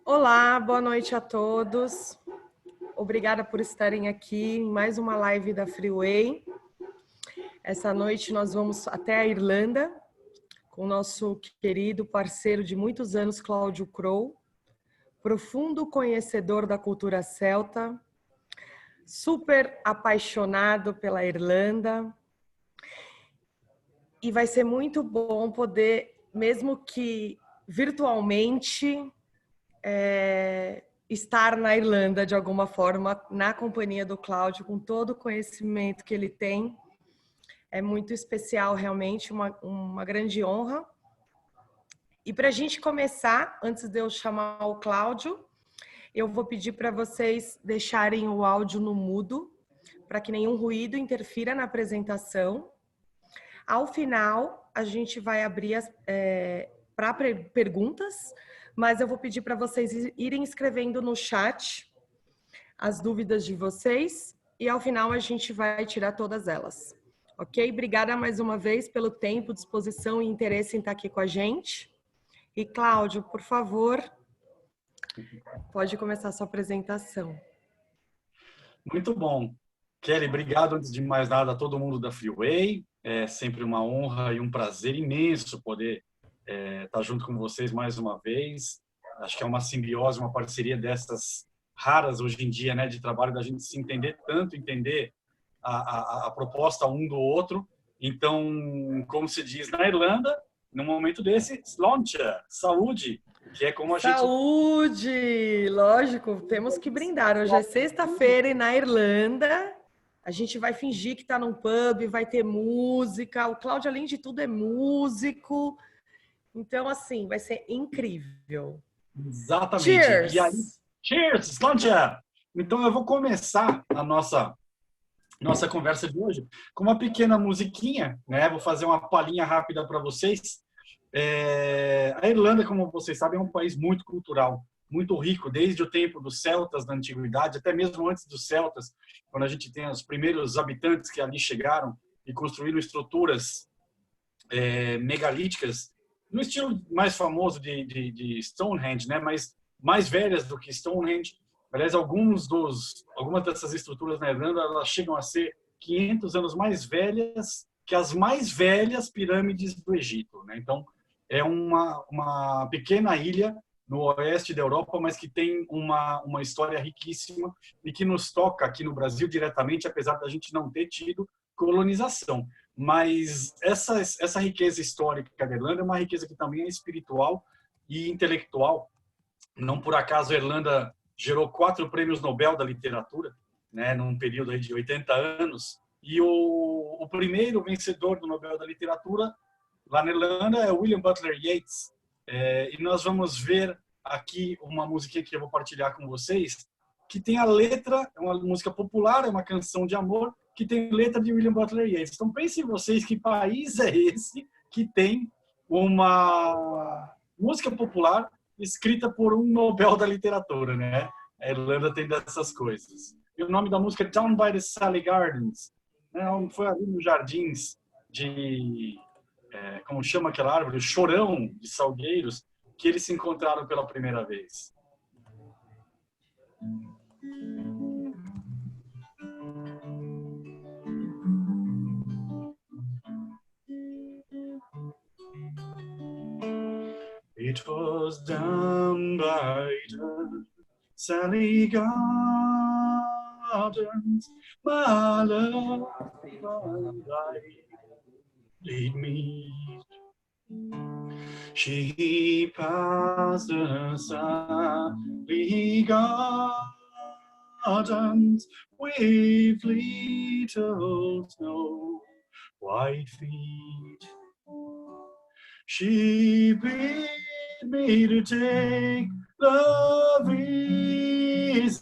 Olá, boa noite a todos. Obrigada por estarem aqui em mais uma live da Freeway. Essa noite nós vamos até a Irlanda com o nosso querido parceiro de muitos anos, Cláudio Crowe, profundo conhecedor da cultura celta, super apaixonado pela Irlanda. E vai ser muito bom poder, mesmo que virtualmente, estar na Irlanda de alguma forma, na companhia do Cláudio, com todo o conhecimento que ele tem. É muito especial, realmente, uma grande honra. E para a gente começar, antes de eu chamar o Cláudio, eu vou pedir para vocês deixarem o áudio no mudo, para que nenhum ruído interfira na apresentação. Ao final, a gente vai abrir para perguntas, mas eu vou pedir para vocês irem escrevendo no chat as dúvidas de vocês e ao final a gente vai tirar todas elas. Ok? Obrigada mais uma vez pelo tempo, disposição e interesse em estar aqui com a gente. E Cláudio, por favor, pode começar a sua apresentação. Muito bom. Kelly, obrigado antes de mais nada a todo mundo da Freeway. É sempre uma honra e um prazer imenso poder estar junto com vocês mais uma vez. Acho que é uma simbiose, uma parceria dessas raras hoje em dia, né, de trabalho, da gente se entender tanto, entender a proposta um do outro. Então, como se diz na Irlanda, num momento desse, Slántea, saúde, que é como a gente... Saúde! Lógico, temos que brindar. Hoje é sexta-feira e na Irlanda a gente vai fingir que está num pub, vai ter música. O Cláudio, além de tudo, é músico. Então, assim, vai ser incrível. Exatamente. Cheers! E aí, cheers, Slántea! Então eu vou começar a nossa conversa de hoje com uma pequena musiquinha, né? Vou fazer uma palhinha rápida para vocês. A Irlanda, como vocês sabem, é um país muito cultural, muito rico, desde o tempo dos celtas da antiguidade, até mesmo antes dos celtas, quando a gente tem os primeiros habitantes que ali chegaram e construíram estruturas megalíticas, no estilo mais famoso de Stonehenge, né? Mas mais velhas do que Stonehenge. Aliás, algumas dessas estruturas na Irlanda, elas chegam a ser 500 anos mais velhas que as mais velhas pirâmides do Egito, né? Então, é uma pequena ilha no oeste da Europa, mas que tem uma história riquíssima e que nos toca aqui no Brasil diretamente, apesar da gente não ter tido colonização. Mas essa riqueza histórica da Irlanda é uma riqueza que também é espiritual e intelectual. Não por acaso a Irlanda gerou 4 prêmios Nobel da literatura, né, num período aí de 80 anos. E o primeiro vencedor do Nobel da literatura lá na Irlanda é William Butler Yeats. E nós vamos ver aqui uma música que eu vou partilhar com vocês, que tem a letra, é uma música popular, é uma canção de amor, que tem letra de William Butler Yeats. Então pensem vocês que país é esse que tem uma música popular escrita por um Nobel da literatura, né? A Irlanda tem dessas coisas. E o nome da música é Down by the Sally Gardens. Foi ali nos jardins de... como chama aquela árvore? O Chorão de Salgueiros, que eles se encontraram pela primeira vez. It was down by the Sally Gardens, my love and I did meet. She passed the Sally Gardens with little snow white feet. She bid me to take love easy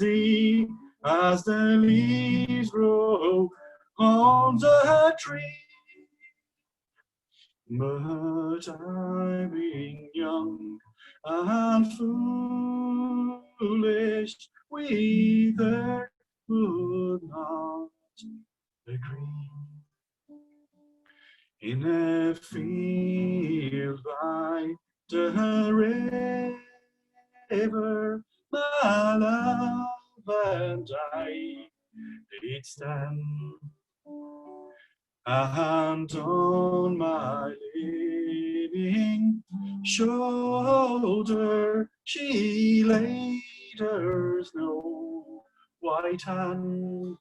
as the leaves grow on the tree. But I, being young and foolish, with her could not agree. In a field by the ever, my love and I did stand. And on my leaning shoulder she laid her snow white hand.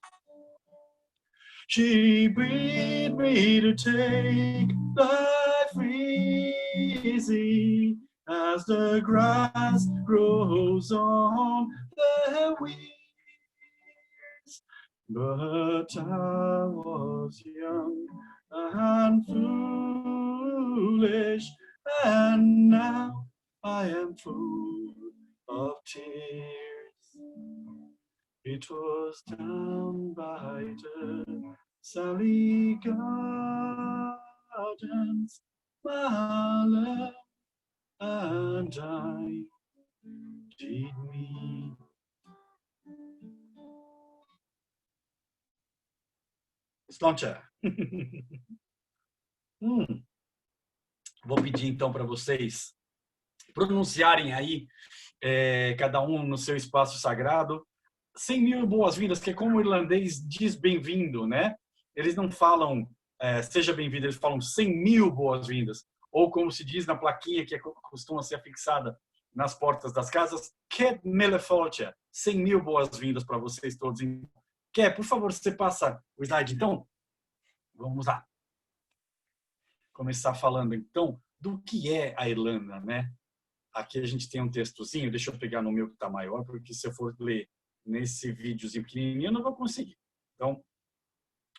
She bid me to take life easy as the grass grows on the weeds. But I was young and foolish, and now I am full of tears. It was down by the Sally Gardens, my love and I did meet. Sloncha. Vou pedir então para vocês pronunciarem aí, cada um no seu espaço sagrado, 100.000 boas-vindas, que é como o irlandês diz bem-vindo, né? Eles não falam seja bem-vindo, eles falam 100.000 boas-vindas. Ou como se diz na plaquinha que costuma ser afixada nas portas das casas, Ket Melefolcha, 100.000 boas-vindas para vocês todos. Ket, por favor, você passa o slide, então? Vamos lá. Começar falando, então, do que é a Irlanda, né? Aqui a gente tem um textozinho, deixa eu pegar no meu que está maior, porque se eu for ler nesse videozinho pequenininho, eu não vou conseguir. Então,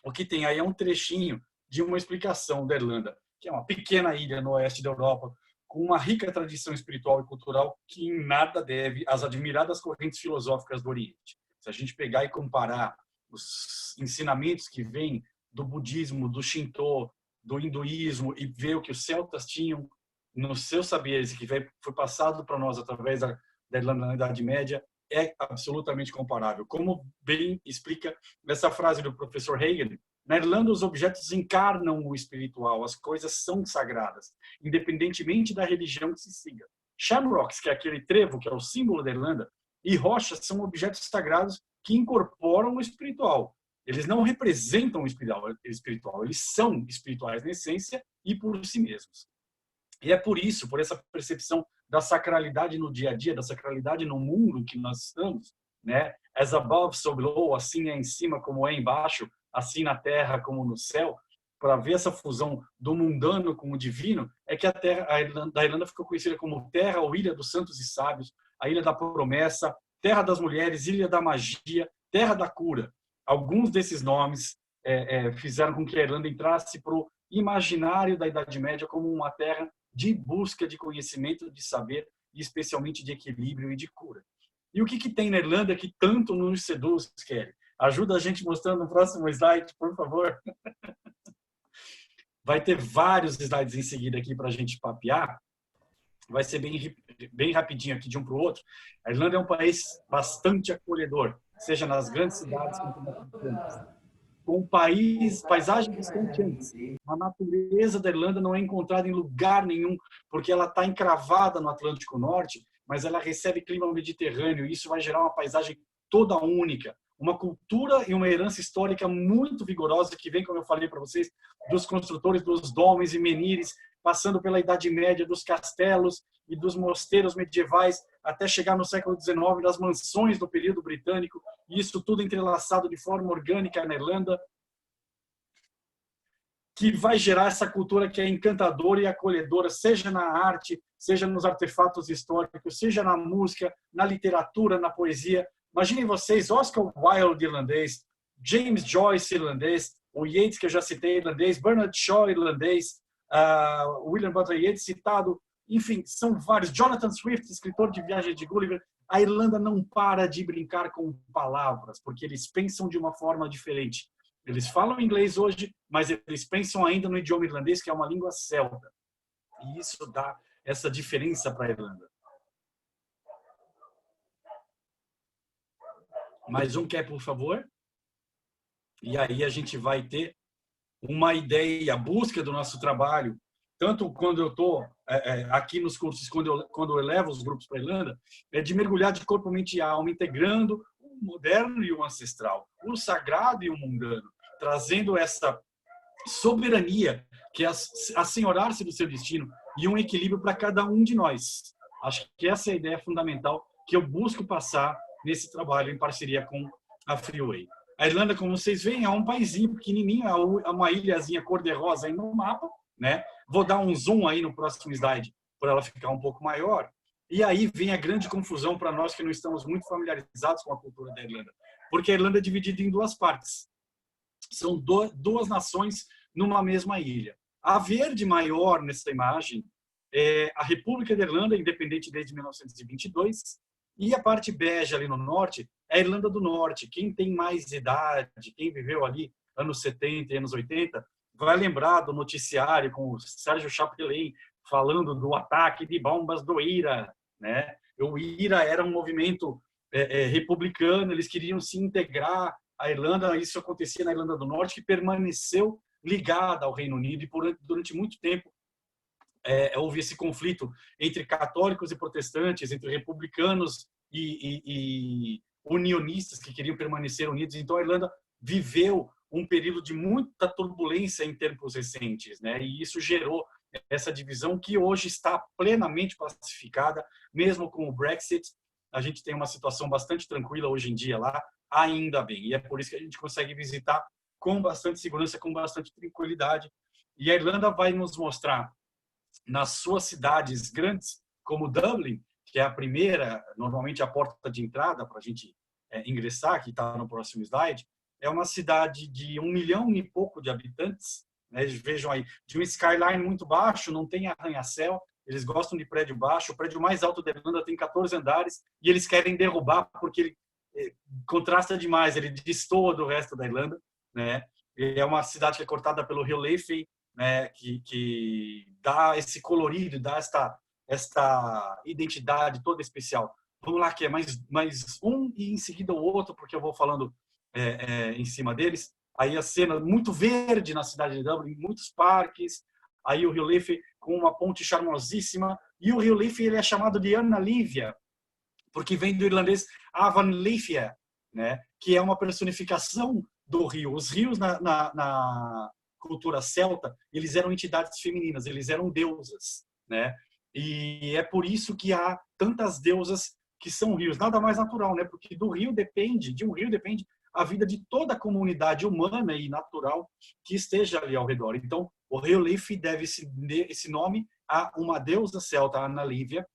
o que tem aí é um trechinho de uma explicação da Irlanda, que é uma pequena ilha no oeste da Europa, com uma rica tradição espiritual e cultural que em nada deve às admiradas correntes filosóficas do Oriente. Se a gente pegar e comparar os ensinamentos que vêm do budismo, do Shinto, do hinduísmo e ver o que os celtas tinham nos seus saberes, que foi passado para nós através da Irlanda na Idade Média, é absolutamente comparável. Como bem explica essa frase do professor Hegel, na Irlanda os objetos encarnam o espiritual, as coisas são sagradas, independentemente da religião que se siga. Shamrocks, que é aquele trevo que é o símbolo da Irlanda, e rochas são objetos sagrados que incorporam o espiritual. Eles não representam o espiritual, eles são espirituais na essência e por si mesmos. E é por isso, por essa percepção da sacralidade no dia a dia, da sacralidade no mundo que nós estamos, né? As above, so below, assim é em cima como é embaixo, assim na terra como no céu, para ver essa fusão do mundano com o divino, é que a Irlanda ficou conhecida como terra ou ilha dos santos e sábios, a ilha da promessa, terra das mulheres, ilha da magia, terra da cura. Alguns desses nomes fizeram com que a Irlanda entrasse para o imaginário da Idade Média como uma terra de busca de conhecimento, de saber e especialmente de equilíbrio e de cura. E o que tem na Irlanda que tanto nos seduz, Kelly? Ajuda a gente mostrando no próximo slide, por favor. Vai ter vários slides em seguida aqui para a gente papear. Vai ser bem rapidinho aqui de um para o outro. A Irlanda é um país bastante acolhedor, seja nas grandes cidades quanto nas pequenas. Com paisagens estonteantes. A natureza da Irlanda não é encontrada em lugar nenhum, porque ela está encravada no Atlântico Norte, mas ela recebe clima mediterrâneo, e isso vai gerar uma paisagem toda única. Uma cultura e uma herança histórica muito vigorosa, que vem, como eu falei para vocês, dos construtores dos domes e menires, passando pela Idade Média, dos castelos e dos mosteiros medievais, até chegar no século XIX, das mansões do período britânico, e isso tudo entrelaçado de forma orgânica na Irlanda, que vai gerar essa cultura que é encantadora e acolhedora, seja na arte, seja nos artefatos históricos, seja na música, na literatura, na poesia. Imaginem vocês, Oscar Wilde irlandês, James Joyce irlandês, o Yeats, que eu já citei, irlandês, Bernard Shaw irlandês, William Butler Yeats citado, enfim, são vários. Jonathan Swift, escritor de Viagem de Gulliver. A Irlanda não para de brincar com palavras, porque eles pensam de uma forma diferente. Eles falam inglês hoje, mas eles pensam ainda no idioma irlandês, que é uma língua celta. E isso dá essa diferença para a Irlanda. Mais um quer, por favor? E aí a gente vai ter uma ideia, a busca do nosso trabalho, tanto quando eu estou aqui nos cursos, quando eu levo os grupos para a Irlanda, é de mergulhar de corpo, mente e alma, integrando o moderno e o ancestral, o sagrado e o mundano, trazendo essa soberania, que é assenhorar-se do seu destino e um equilíbrio para cada um de nós. Acho que essa é a ideia fundamental que eu busco passar nesse trabalho em parceria com a Freeway. A Irlanda, como vocês veem, é um paizinho pequenininho, é uma ilhazinha cor-de-rosa aí no mapa, né? Vou dar um zoom aí no próximo slide para ela ficar um pouco maior. E aí vem a grande confusão para nós que não estamos muito familiarizados com a cultura da Irlanda, porque a Irlanda é dividida em duas partes. São duas nações numa mesma ilha. A verde maior nessa imagem é a República da Irlanda, independente desde 1922, e a parte bege ali no norte é a Irlanda do Norte. Quem tem mais idade, quem viveu ali anos 70 e anos 80, vai lembrar do noticiário com o Sérgio Chapdelaine falando do ataque de bombas do IRA, né? O IRA era um movimento republicano, eles queriam se integrar à Irlanda, isso acontecia na Irlanda do Norte, que permaneceu ligada ao Reino Unido e durante muito tempo houve esse conflito entre católicos e protestantes, entre republicanos e unionistas que queriam permanecer unidos. Então a Irlanda viveu um período de muita turbulência em tempos recentes, né? E isso gerou essa divisão que hoje está plenamente pacificada, mesmo com o Brexit. A gente tem uma situação bastante tranquila hoje em dia lá, ainda bem. E é por isso que a gente consegue visitar com bastante segurança, com bastante tranquilidade. E a Irlanda vai nos mostrar nas suas cidades grandes, como Dublin, que é a primeira, normalmente a porta de entrada para a gente ingressar, que está no próximo slide, é uma cidade de 1 milhão e pouco de habitantes, né? Vejam aí, de um skyline muito baixo, não tem arranha-céu, eles gostam de prédio baixo, o prédio mais alto da Irlanda tem 14 andares e eles querem derrubar porque ele contrasta demais, ele destoa do resto da Irlanda, né? É uma cidade que é cortada pelo rio Liffey, né? Que dá esse colorido, dá esta identidade toda especial. Vamos lá, que é mais um e em seguida o outro, porque eu vou falando em cima deles. Aí a cena muito verde na cidade de Dublin, muitos parques. Aí o rio Liffey com uma ponte charmosíssima. E o rio Liffey ele é chamado de Anna Lívia, porque vem do irlandês Avan Lithia, né? Que é uma personificação do rio. Os rios na cultura celta, eles eram entidades femininas, eles eram deusas, né? E é por isso que há tantas deusas que são rios. Nada mais natural, né? Porque de um rio depende a vida de toda a comunidade humana e natural que esteja ali ao redor. Então, o rio Liffey deve esse nome a uma deusa celta, Anna Lívia,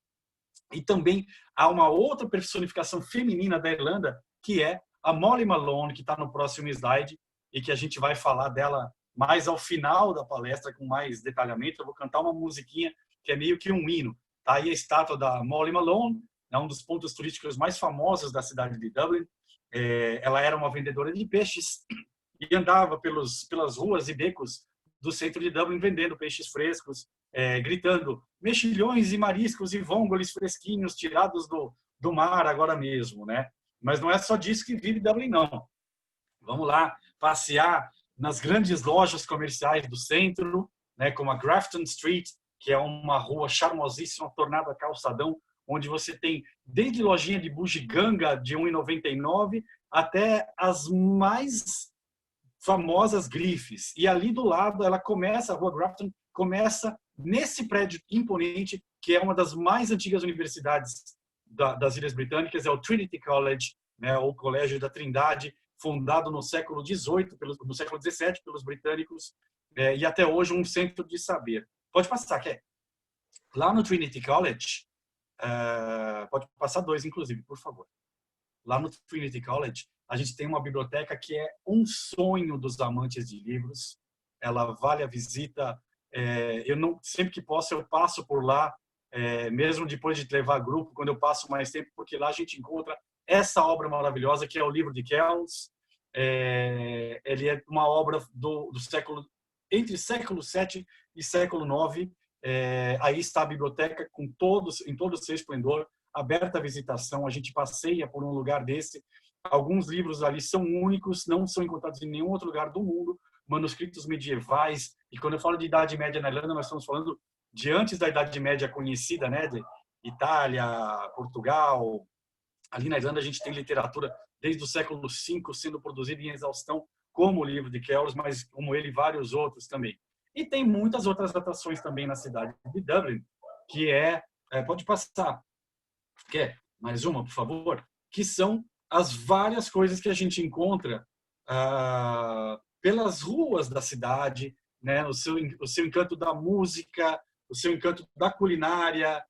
e também há uma outra personificação feminina da Irlanda, que é a Molly Malone, que está no próximo slide, e que a gente vai falar dela mais ao final da palestra, com mais detalhamento. Eu vou cantar uma musiquinha que é meio que um hino. Está aí a estátua da Molly Malone, é um dos pontos turísticos mais famosos da cidade de Dublin. Ela era uma vendedora de peixes e andava pelas ruas e becos do centro de Dublin vendendo peixes frescos, gritando mexilhões e mariscos e vongole fresquinhos tirados do mar agora mesmo, né? Mas não é só disso que vive Dublin, não. Vamos lá passear nas grandes lojas comerciais do centro, né, como a Grafton Street, que é uma rua charmosíssima, tornada a calçadão, onde você tem desde lojinha de bugiganga de R$ 1,99 até as mais famosas grifes. E ali do lado, a rua Grafton começa nesse prédio imponente, que é uma das mais antigas universidades das Ilhas Britânicas, é o Trinity College, né, ou Colégio da Trindade, fundado no século XVIII, no século XVII pelos britânicos, e até hoje um centro de saber. Pode passar, Ké. Lá no Trinity College, pode passar 2, inclusive, por favor. Lá no Trinity College, a gente tem uma biblioteca que é um sonho dos amantes de livros. Ela vale a visita. Sempre que posso, eu passo por lá, mesmo depois de levar grupo, quando eu passo mais tempo, porque lá a gente encontra essa obra maravilhosa, que é o livro de Kells. Ele é uma obra do século, entre século VII e século IX. Aí está a biblioteca em todo o seu esplendor, aberta à visitação. A gente passeia por um lugar desse. Alguns livros ali são únicos, não são encontrados em nenhum outro lugar do mundo, manuscritos medievais. E quando eu falo de Idade Média na Irlanda, nós estamos falando de antes da Idade Média conhecida, né, de Itália, Portugal. Ali na Irlanda a gente tem literatura desde o século V sendo produzida em exaustão, como o livro de Kells, mas como ele, vários outros também. E tem muitas outras atrações também na cidade de Dublin, que pode passar, quer mais uma, por favor? Que são as várias coisas que a gente encontra pelas ruas da cidade, né? O seu encanto da música, o seu encanto da culinária,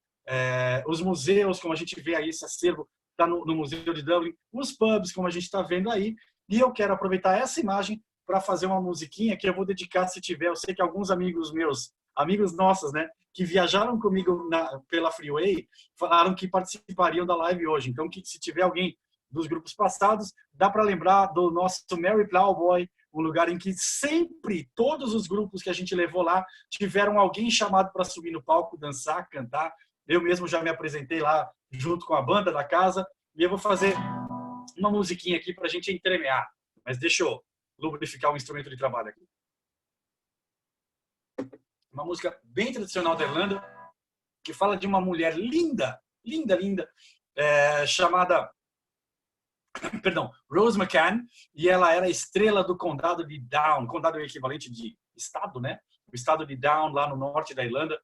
os museus, como a gente vê aí, esse acervo está no Museu de Dublin, os pubs, como a gente está vendo aí. E eu quero aproveitar essa imagem para fazer uma musiquinha que eu vou dedicar, se tiver. Eu sei que alguns amigos meus, amigos nossos, né, que viajaram comigo pela Freeway, falaram que participariam da live hoje. Então, que se tiver alguém dos grupos passados, dá para lembrar do nosso Merry Plowboy, um lugar em que sempre, todos os grupos que a gente levou lá, tiveram alguém chamado para subir no palco, dançar, cantar. Eu mesmo já me apresentei lá junto com a banda da casa, e eu vou fazer uma musiquinha aqui para a gente entremear. Mas deixa eu lubrificar o instrumento de trabalho aqui. Uma música bem tradicional da Irlanda, que fala de uma mulher linda, linda, linda, chamada Rose McCann, e ela era estrela do condado de Down. Condado é o equivalente de estado, né? O estado de Down, lá no norte da Irlanda.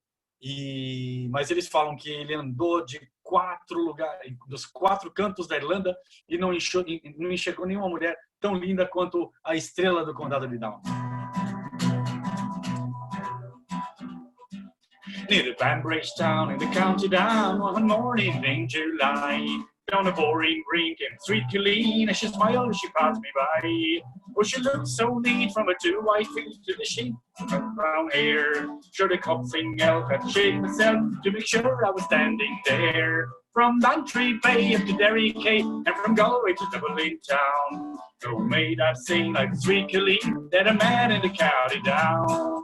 Mas eles falam que ele andou de 4 lugares, dos 4 cantos da Irlanda, e não enxergou nenhuma mulher tão linda quanto a estrela do condado de Down. Near the Banbridge town in the county Down, one morning in July, down a boring green came sweet Colleen, as she smiled as she passed me by. Oh, she looked so neat from her 2 white feet to the sheen of her brown hair. Sure, the coaxing elf had shaken myself to make sure I was standing there. From Bantry Bay up to Derry Quay, and from Galway to Dublin town. So may that sing like the sweet Colleen that a man in the county Down.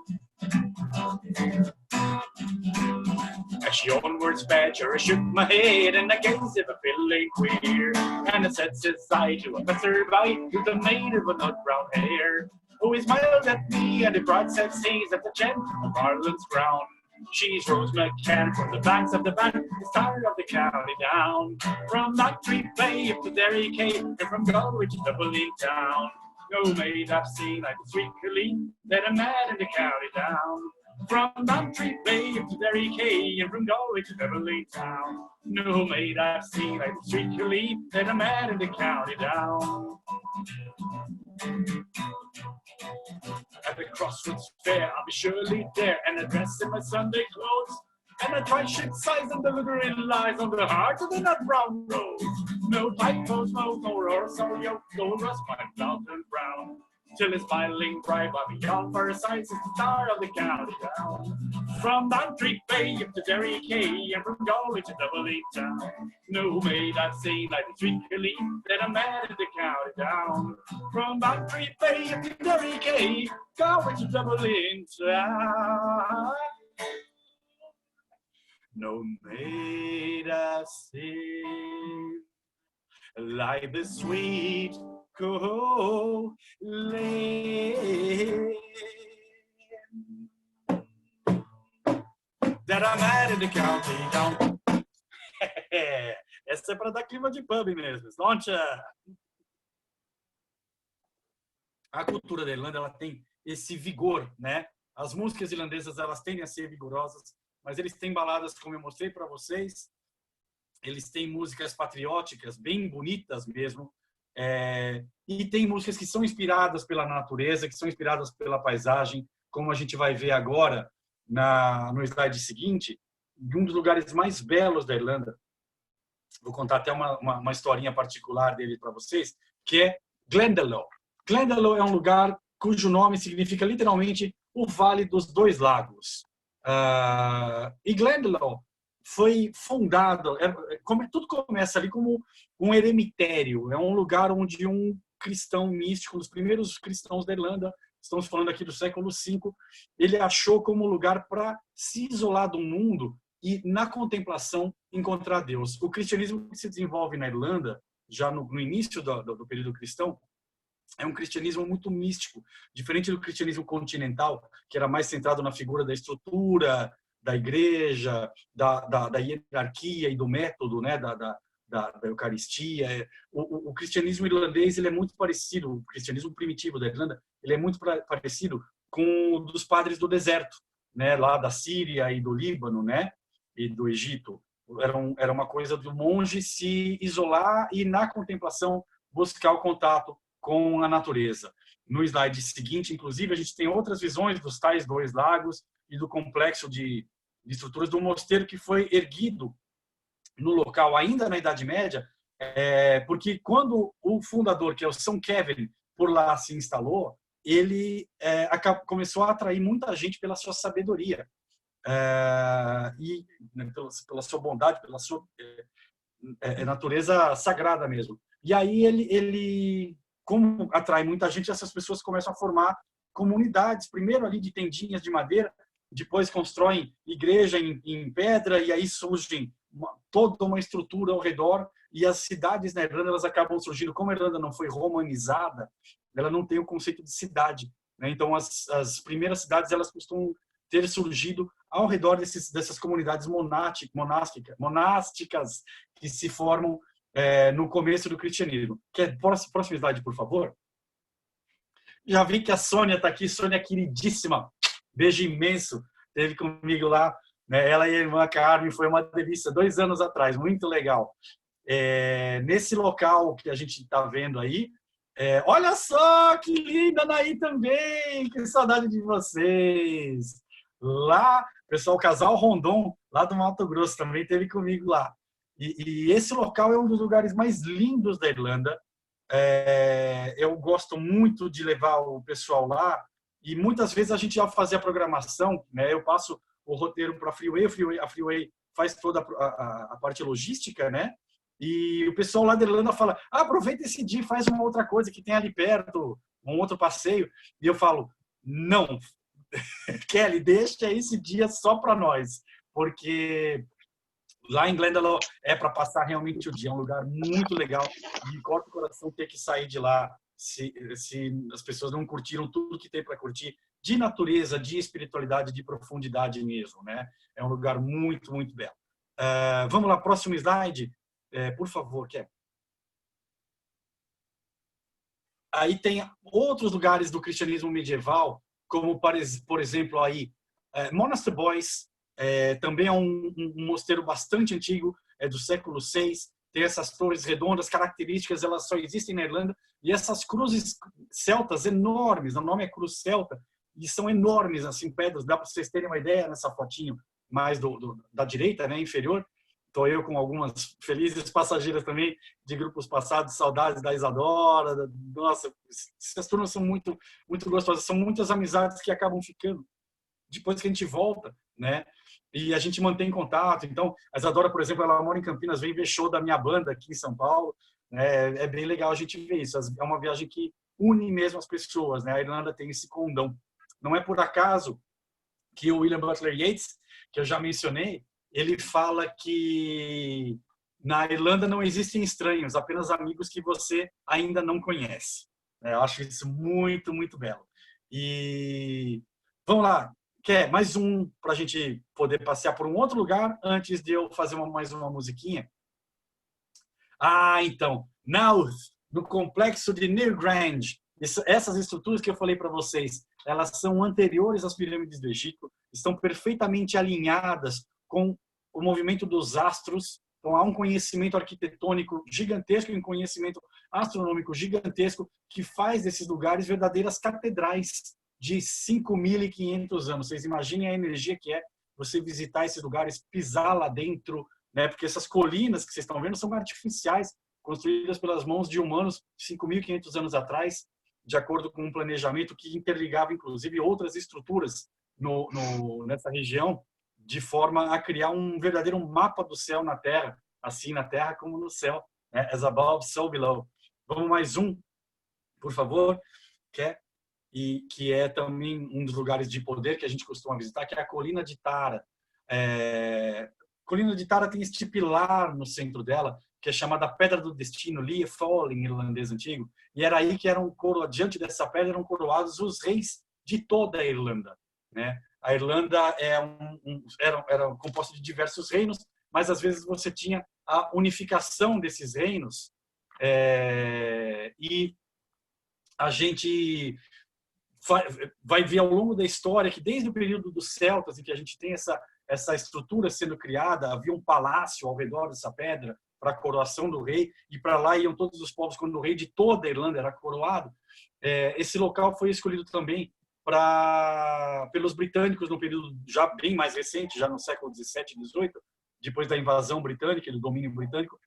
As she onwards sped, sure I shook my head and I gazed at a feeling queer. And I said, says I, to a passerby with a maid of a nut brown hair, who smiled at me and the broad said, sees at the gem of Ireland's crown. She's Rose McCann from the banks of the Bank, the star of the county Down. From Bantry Bay up to Derry Quay, and from Galway to Dublin town. No maid I've seen like the sweet Colleen that a man in the county Down. From Bantry Bay up to Derry Quay, and from Galway to Dublin town. No maid I've seen like the sweet Colleen that a man in the county Down. At the Crossroads Fair, I'll be surely there, and I dress in my Sunday clothes. And I try ship size and the glittering lies on the heart of the nut brown rose. No typos, no horse or yoke, no rust, my mountain brown. Till his smiling bride by me on for sights is the star of the county Down. From Bantry Bay up to Derry Quay, and from Galway to Dublin town. No maid I've seen like the sweet Colleen that a man in the county Down. From Bantry Bay up to Derry Quay, Galway to Dublin town. No maid I've seen like the sweet Colleen that I met in the county Down. Essa é para dar clima de pub mesmo. A cultura da Irlanda, ela tem esse vigor, né? As músicas irlandesas, elas tendem a ser vigorosas, mas eles têm baladas, como eu mostrei para vocês. Eles têm músicas patrióticas, bem bonitas mesmo. E tem músicas que são inspiradas pela natureza, que são inspiradas pela paisagem, como a gente vai ver agora no slide seguinte, um dos lugares mais belos da Irlanda. Vou contar até uma historinha particular dele para vocês, que é Glendalough. Glendalough é um lugar cujo nome significa literalmente o Vale dos Dois Lagos. E Glendalough foi fundado, tudo começa ali como um eremitério, é um lugar onde um cristão místico, um dos primeiros cristãos da Irlanda, estamos falando aqui do século V, ele achou como lugar para se isolar do mundo e, na contemplação, encontrar Deus. O cristianismo que se desenvolve na Irlanda, já no início do período cristão, é um cristianismo muito místico, diferente do cristianismo continental, que era mais centrado na figura da estrutura, da igreja, da hierarquia e do método, né, da Eucaristia. O cristianismo irlandês ele é muito parecido, o cristianismo primitivo da Irlanda, ele é muito parecido com o dos padres do deserto, né, lá da Síria e do Líbano, né, e do Egito. Era uma coisa do monge se isolar e, na contemplação, buscar o contato com a natureza. No slide seguinte, inclusive, a gente tem outras visões dos tais dois lagos e do complexo de estruturas do mosteiro que foi erguido no local ainda na Idade Média, porque quando o fundador, que é o São Kevin, por lá se instalou, ele começou a atrair muita gente pela sua sabedoria e, né, pela sua bondade, pela sua natureza sagrada mesmo. E aí ele, como atrai muita gente, essas pessoas começam a formar comunidades, primeiro ali de tendinhas de madeira, depois constroem igreja em pedra, e aí surgem toda uma estrutura ao redor, e as cidades na Irlanda elas acabam surgindo. Como a Irlanda não foi romanizada, ela não tem o conceito de cidade, né? Então as primeiras cidades elas costumam ter surgido ao redor dessas comunidades monásticas que se formam no começo do cristianismo. Próximo slide, por favor. Já vi que a Sônia está aqui, Sônia queridíssima, beijo imenso, esteve comigo lá, né? Ela e a irmã Carmen, foi uma delícia, 2 anos atrás, muito legal. Nesse local que a gente está vendo aí, olha só que linda, Anaí também, que saudade de vocês. Lá, pessoal, o casal Rondon, lá do Mato Grosso, também esteve comigo lá. E esse local é um dos lugares mais lindos da Irlanda. Eu gosto muito de levar o pessoal lá, e muitas vezes a gente, ao fazer a programação, né, eu passo o roteiro para a Freeway faz toda a parte logística, né? E o pessoal lá da Irlanda fala, aproveita esse dia e faz uma outra coisa que tem ali perto, um outro passeio. E eu falo, não, Kelly, deixa esse dia só para nós, porque lá em Glendalough é para passar realmente o dia, é um lugar muito legal, e corta o coração ter que sair de lá se as pessoas não curtiram tudo que tem para curtir, de natureza, de espiritualidade, de profundidade mesmo, né? É um lugar muito, muito belo. Vamos lá, próximo slide, por favor, Ké. Aí tem outros lugares do cristianismo medieval, como, por exemplo, aí, Monaster Boys, também é um mosteiro bastante antigo, é do século VI, tem essas torres redondas, características, elas só existem na Irlanda, e essas cruzes celtas enormes, o nome é cruz celta, e são enormes, assim, pedras, dá para vocês terem uma ideia nessa fotinho mais da direita, né, inferior. Estou eu com algumas felizes passageiras também de grupos passados, saudades da Isadora. Nossa, essas turmas são muito, muito gostosas. São muitas amizades que acabam ficando depois que a gente volta, né? E a gente mantém contato. Então, a Isadora, por exemplo, ela mora em Campinas, vem ver show da minha banda aqui em São Paulo. É bem legal a gente ver isso. É uma viagem que une mesmo as pessoas, né? A Irlanda tem esse condão. Não é por acaso que o William Butler Yeats, que eu já mencionei, ele fala que na Irlanda não existem estranhos, apenas amigos que você ainda não conhece. Eu acho isso muito, muito belo. E vamos lá, quer mais um para a gente poder passear por um outro lugar antes de eu fazer mais uma musiquinha? Então, Naud, no complexo de Nirgrange. Essas estruturas que eu falei para vocês, elas são anteriores às pirâmides do Egito, estão perfeitamente alinhadas com o movimento dos astros. Então, há um conhecimento arquitetônico gigantesco e um conhecimento astronômico gigantesco que faz desses lugares verdadeiras catedrais de 5.500 anos. Vocês imaginem a energia que é você visitar esses lugares, pisar lá dentro, né? Porque essas colinas que vocês estão vendo são artificiais, construídas pelas mãos de humanos 5.500 anos atrás, de acordo com um planejamento que interligava, inclusive, outras estruturas nessa região, de forma a criar um verdadeiro mapa do céu na Terra, assim na Terra como no céu, né? As above, so below. Vamos mais um, por favor, que é também um dos lugares de poder que a gente costuma visitar, que é a Colina de Tara. Colina de Tara tem este pilar no centro dela, que é chamada Pedra do Destino, Liefol, em irlandês antigo, e era aí que diante dessa pedra eram coroados os reis de toda a Irlanda, né? A Irlanda era composta de diversos reinos, mas às vezes você tinha a unificação desses reinos. E a gente vai ver ao longo da história que desde o período dos celtas, em que a gente tem essa estrutura sendo criada, havia um palácio ao redor dessa pedra para a coroação do rei, e para lá iam todos os povos quando o rei de toda a Irlanda era coroado. Esse local foi escolhido também pelos britânicos no período já bem mais recente, já no século 17 e 18, depois da invasão britânica e do domínio britânico,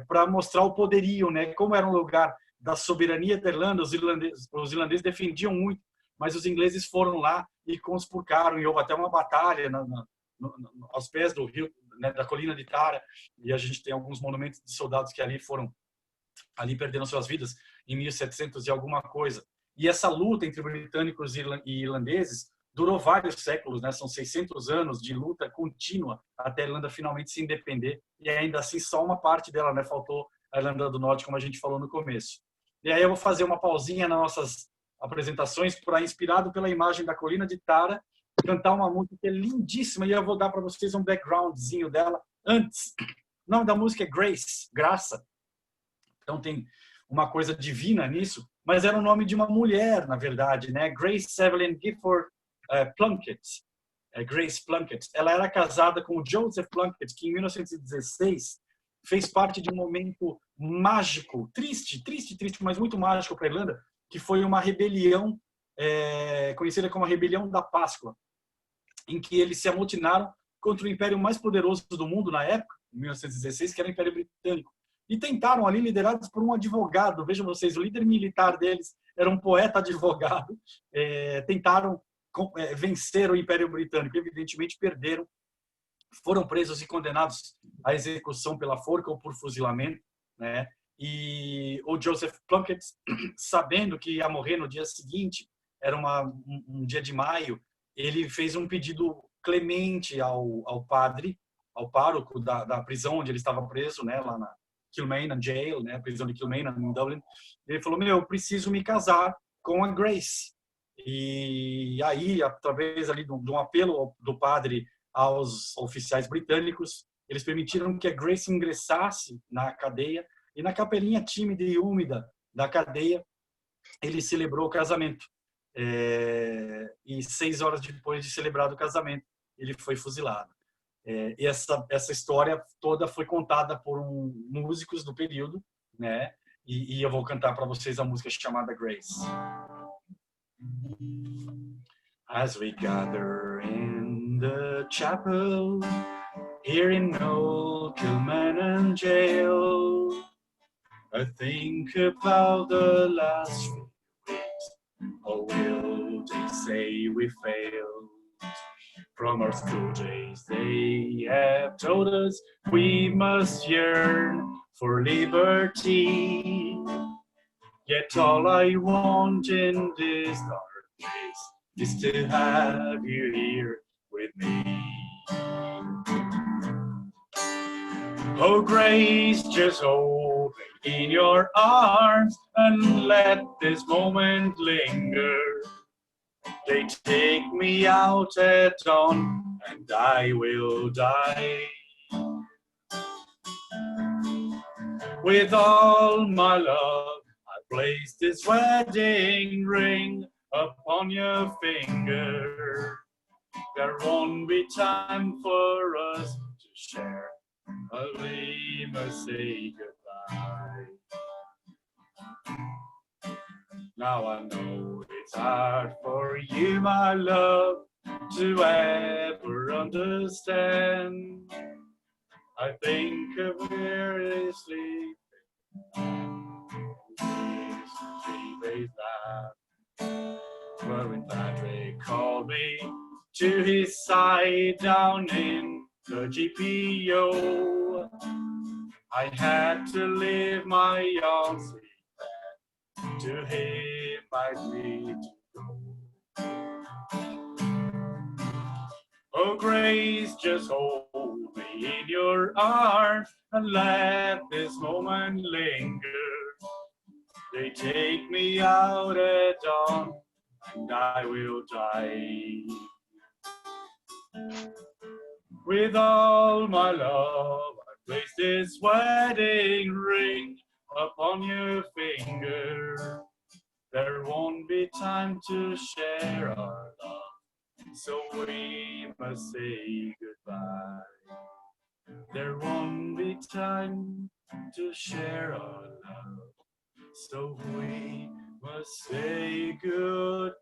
para mostrar o poderio, né? Como era um lugar da soberania da Irlanda, os irlandeses defendiam muito, mas os ingleses foram lá e conspurcaram, e houve até uma batalha aos pés do rio, né, da colina de Tara, e a gente tem alguns monumentos de soldados que ali perderam suas vidas em 1700 e alguma coisa. E essa luta entre britânicos e irlandeses durou vários séculos, né? São 600 anos de luta contínua até a Irlanda finalmente se independer, e ainda assim só uma parte dela, né? Faltou a Irlanda do Norte, como a gente falou no começo. E aí eu vou fazer uma pausinha nas nossas apresentações para, inspirado pela imagem da colina de Tara, cantar uma música que é lindíssima, e eu vou dar para vocês um backgroundzinho dela antes. O nome da música é Grace, Graça. Então tem uma coisa divina nisso, mas era o nome de uma mulher, na verdade, né? Grace Evelyn Gifford Plunkett. Grace Plunkett. Ela era casada com o Joseph Plunkett, que em 1916 fez parte de um momento mágico, triste, mas muito mágico para a Irlanda, que foi uma rebelião conhecida como a Rebelião da Páscoa, em que eles se amotinaram contra o império mais poderoso do mundo na época, em 1916, que era o Império Britânico. E tentaram ali, liderados por um advogado, vejam vocês, o líder militar deles era um poeta advogado, tentaram vencer o Império Britânico, evidentemente perderam, foram presos e condenados à execução pela forca ou por fuzilamento, né? E o Joseph Plunkett, sabendo que ia morrer no dia seguinte, era um dia de maio, ele fez um pedido clemente ao padre, ao pároco da prisão onde ele estava preso, né, lá na Kilmainham Jail, né, a prisão de Kilmainham em Dublin. Ele falou: eu preciso me casar com a Grace. E aí, através ali de um apelo do padre aos oficiais britânicos, eles permitiram que a Grace ingressasse na cadeia, e na capelinha tímida e úmida da cadeia ele celebrou o casamento. E 6 horas depois de celebrado o casamento, ele foi fuzilado. E essa história toda foi contada por músicos do período, né? E eu vou cantar para vocês a música chamada Grace. As we gather in the chapel here in Old Kilmainham Jail, I think about the last few weeks. Or will they say we failed? From our school days they have told us we must yearn for liberty. Yet all I want in this dark place is to have you here with me. Oh, Grace, just hold me in your arms and let this moment linger. They take me out at dawn and I will die. With all my love, I place this wedding ring upon your finger. There won't be time for us to share, but we must say goodbye. Now I know it's hard for you, my love, to ever understand. I think of where it's sleeping, days back. But when Patrick called me to his side down in the GPO, I had to leave my young sweet man. To him I'd need to go. Oh, Grace, just hold me in your arms and let this moment linger. They take me out at dawn and I will die. With all my love, I place this wedding ring upon your finger. There won't be time to share our love, so we must say goodbye. There won't be time to share our love, so we must say goodbye.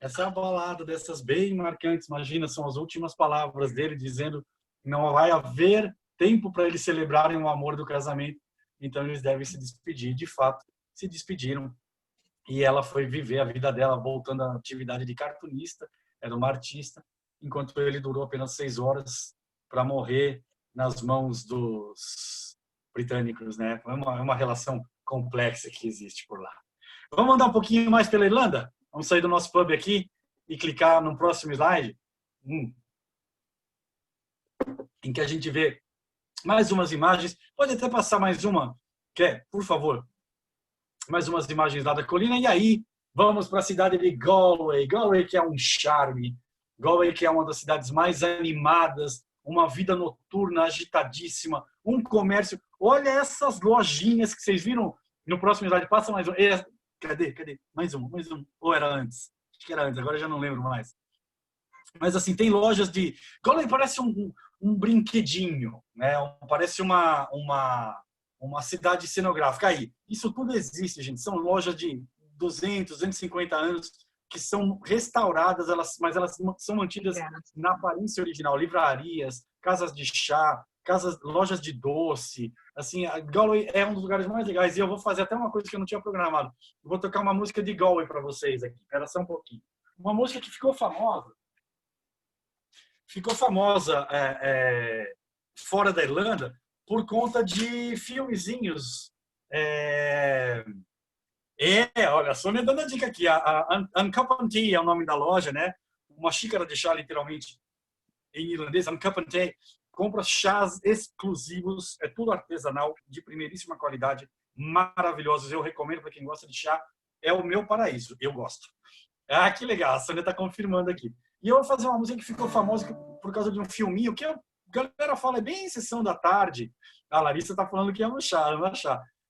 Essa é a balada dessas bem marcantes. Imagina, são as últimas palavras dele dizendo que não vai haver tempo para eles celebrarem o amor do casamento. Então eles devem se despedir. De fato, se despediram. E ela foi viver a vida dela voltando à atividade de cartunista. Era uma artista, enquanto ele durou apenas 6 horas para morrer nas mãos dos britânicos, né? É uma relação complexa que existe por lá. Vamos andar um pouquinho mais pela Irlanda? Vamos sair do nosso pub aqui e clicar no próximo slide, em que a gente vê mais umas imagens. Pode até passar mais uma, quer, por favor? Mais umas imagens lá da colina. E aí, vamos para a cidade de Galway. Galway que é um charme. Galway que é uma das cidades mais animadas, uma vida noturna agitadíssima, um comércio. Olha essas lojinhas que vocês viram no próximo slide. Passa mais um. Cadê? Mais um. Ou era antes? Acho que era antes, agora eu já não lembro mais. Mas assim, tem lojas de... Galway parece um brinquedinho, né? Parece uma cidade cenográfica. Aí, isso tudo existe, gente. São lojas de 200, 250 anos que são restauradas, mas elas são mantidas na aparência original. Livrarias, casas de chá, lojas de doce. Assim, a Galway é um dos lugares mais legais. E eu vou fazer até uma coisa que eu não tinha programado. Eu vou tocar uma música de Galway para vocês aqui. Espera só um pouquinho. Uma música que ficou famosa. Fora da Irlanda por conta de filmezinhos. Olha, a Sônia dando a dica aqui. A Uncup and Tea é o nome da loja, né? Uma xícara de chá, literalmente, em irlandês. Uncup and Tea compra chás exclusivos, é tudo artesanal, de primeiríssima qualidade, maravilhosos. Eu recomendo para quem gosta de chá. É o meu paraíso, eu gosto. Ah, que legal, a Sônia está confirmando aqui. E eu vou fazer uma música que ficou famosa por causa de um filminho, que a galera fala, é bem em sessão da tarde. A Larissa está falando que ama chá.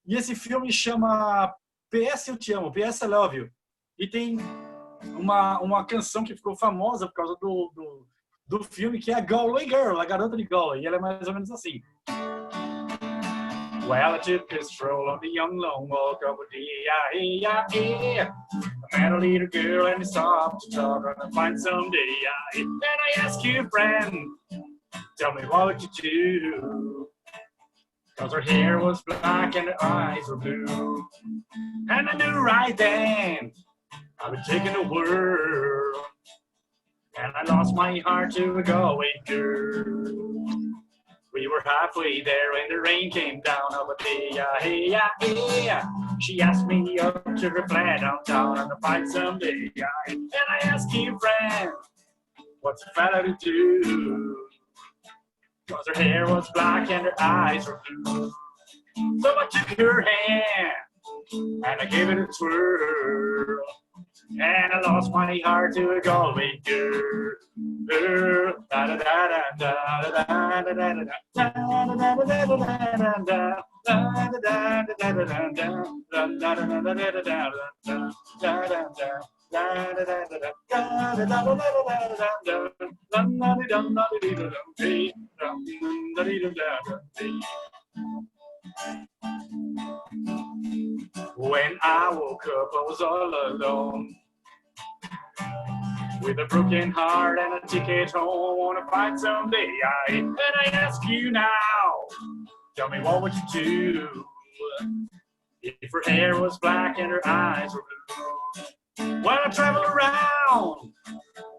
E esse filme chama PS Eu Te Amo, PS I Love You. E tem uma canção que ficou famosa por causa do filme, que é a Galway Girl, a garota de Galway. E ela é mais ou menos assim. Well, I took a stroll on the young long walk over the I met a little girl and we stopped to talk and find someday. Then I asked you, friend, tell me what would you do? Cause her hair was black and her eyes were blue. And I knew right then I'd been taking the world. And I lost my heart to a Galway girl. We were halfway there when the rain came down over there. She asked me up to her flat downtown on the fight someday. And I asked you, friend, what's a fella to do? Cause her hair was black and her eyes were blue. So I took her hand and I gave it a twirl. And I lost my heart to a Galway girl. When I woke up, I was all alone, with a broken heart and a ticket home. Wanna fight someday. And I ask you now, tell me what would you do if her hair was black and her eyes were blue? When I travel around,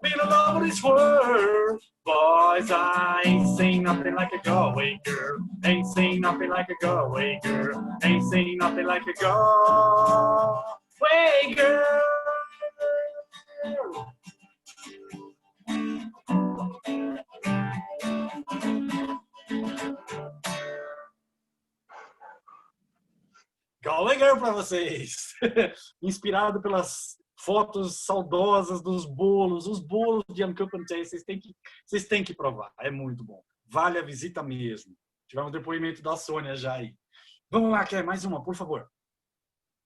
being alone with this world, boys, I ain't seen nothing like a Galway girl. Ain't seen nothing like a Galway girl. Ain't seen nothing like a Galway girl. Gallagher para vocês! Inspirado pelas fotos saudosas dos bolos, os bolos de Uncooked, vocês têm que provar, é muito bom. Vale a visita mesmo. Tivemos um depoimento da Sônia já aí. Vamos lá, quer mais uma, por favor.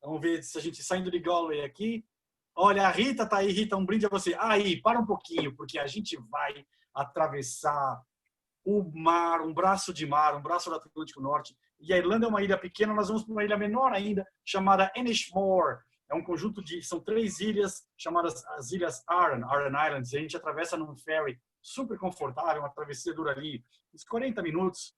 Vamos ver se a gente saindo de Galway aqui. Olha, a Rita tá aí, Rita, um brinde a você. Aí, para um pouquinho, porque a gente vai atravessar o mar, um braço de mar, um braço do Atlântico Norte. E a Irlanda é uma ilha pequena, nós vamos para uma ilha menor ainda, chamada Inishmore. É um conjunto são 3 ilhas, chamadas as Ilhas Aran Islands. E a gente atravessa num ferry super confortável, uma travessia dura ali uns 40 minutos.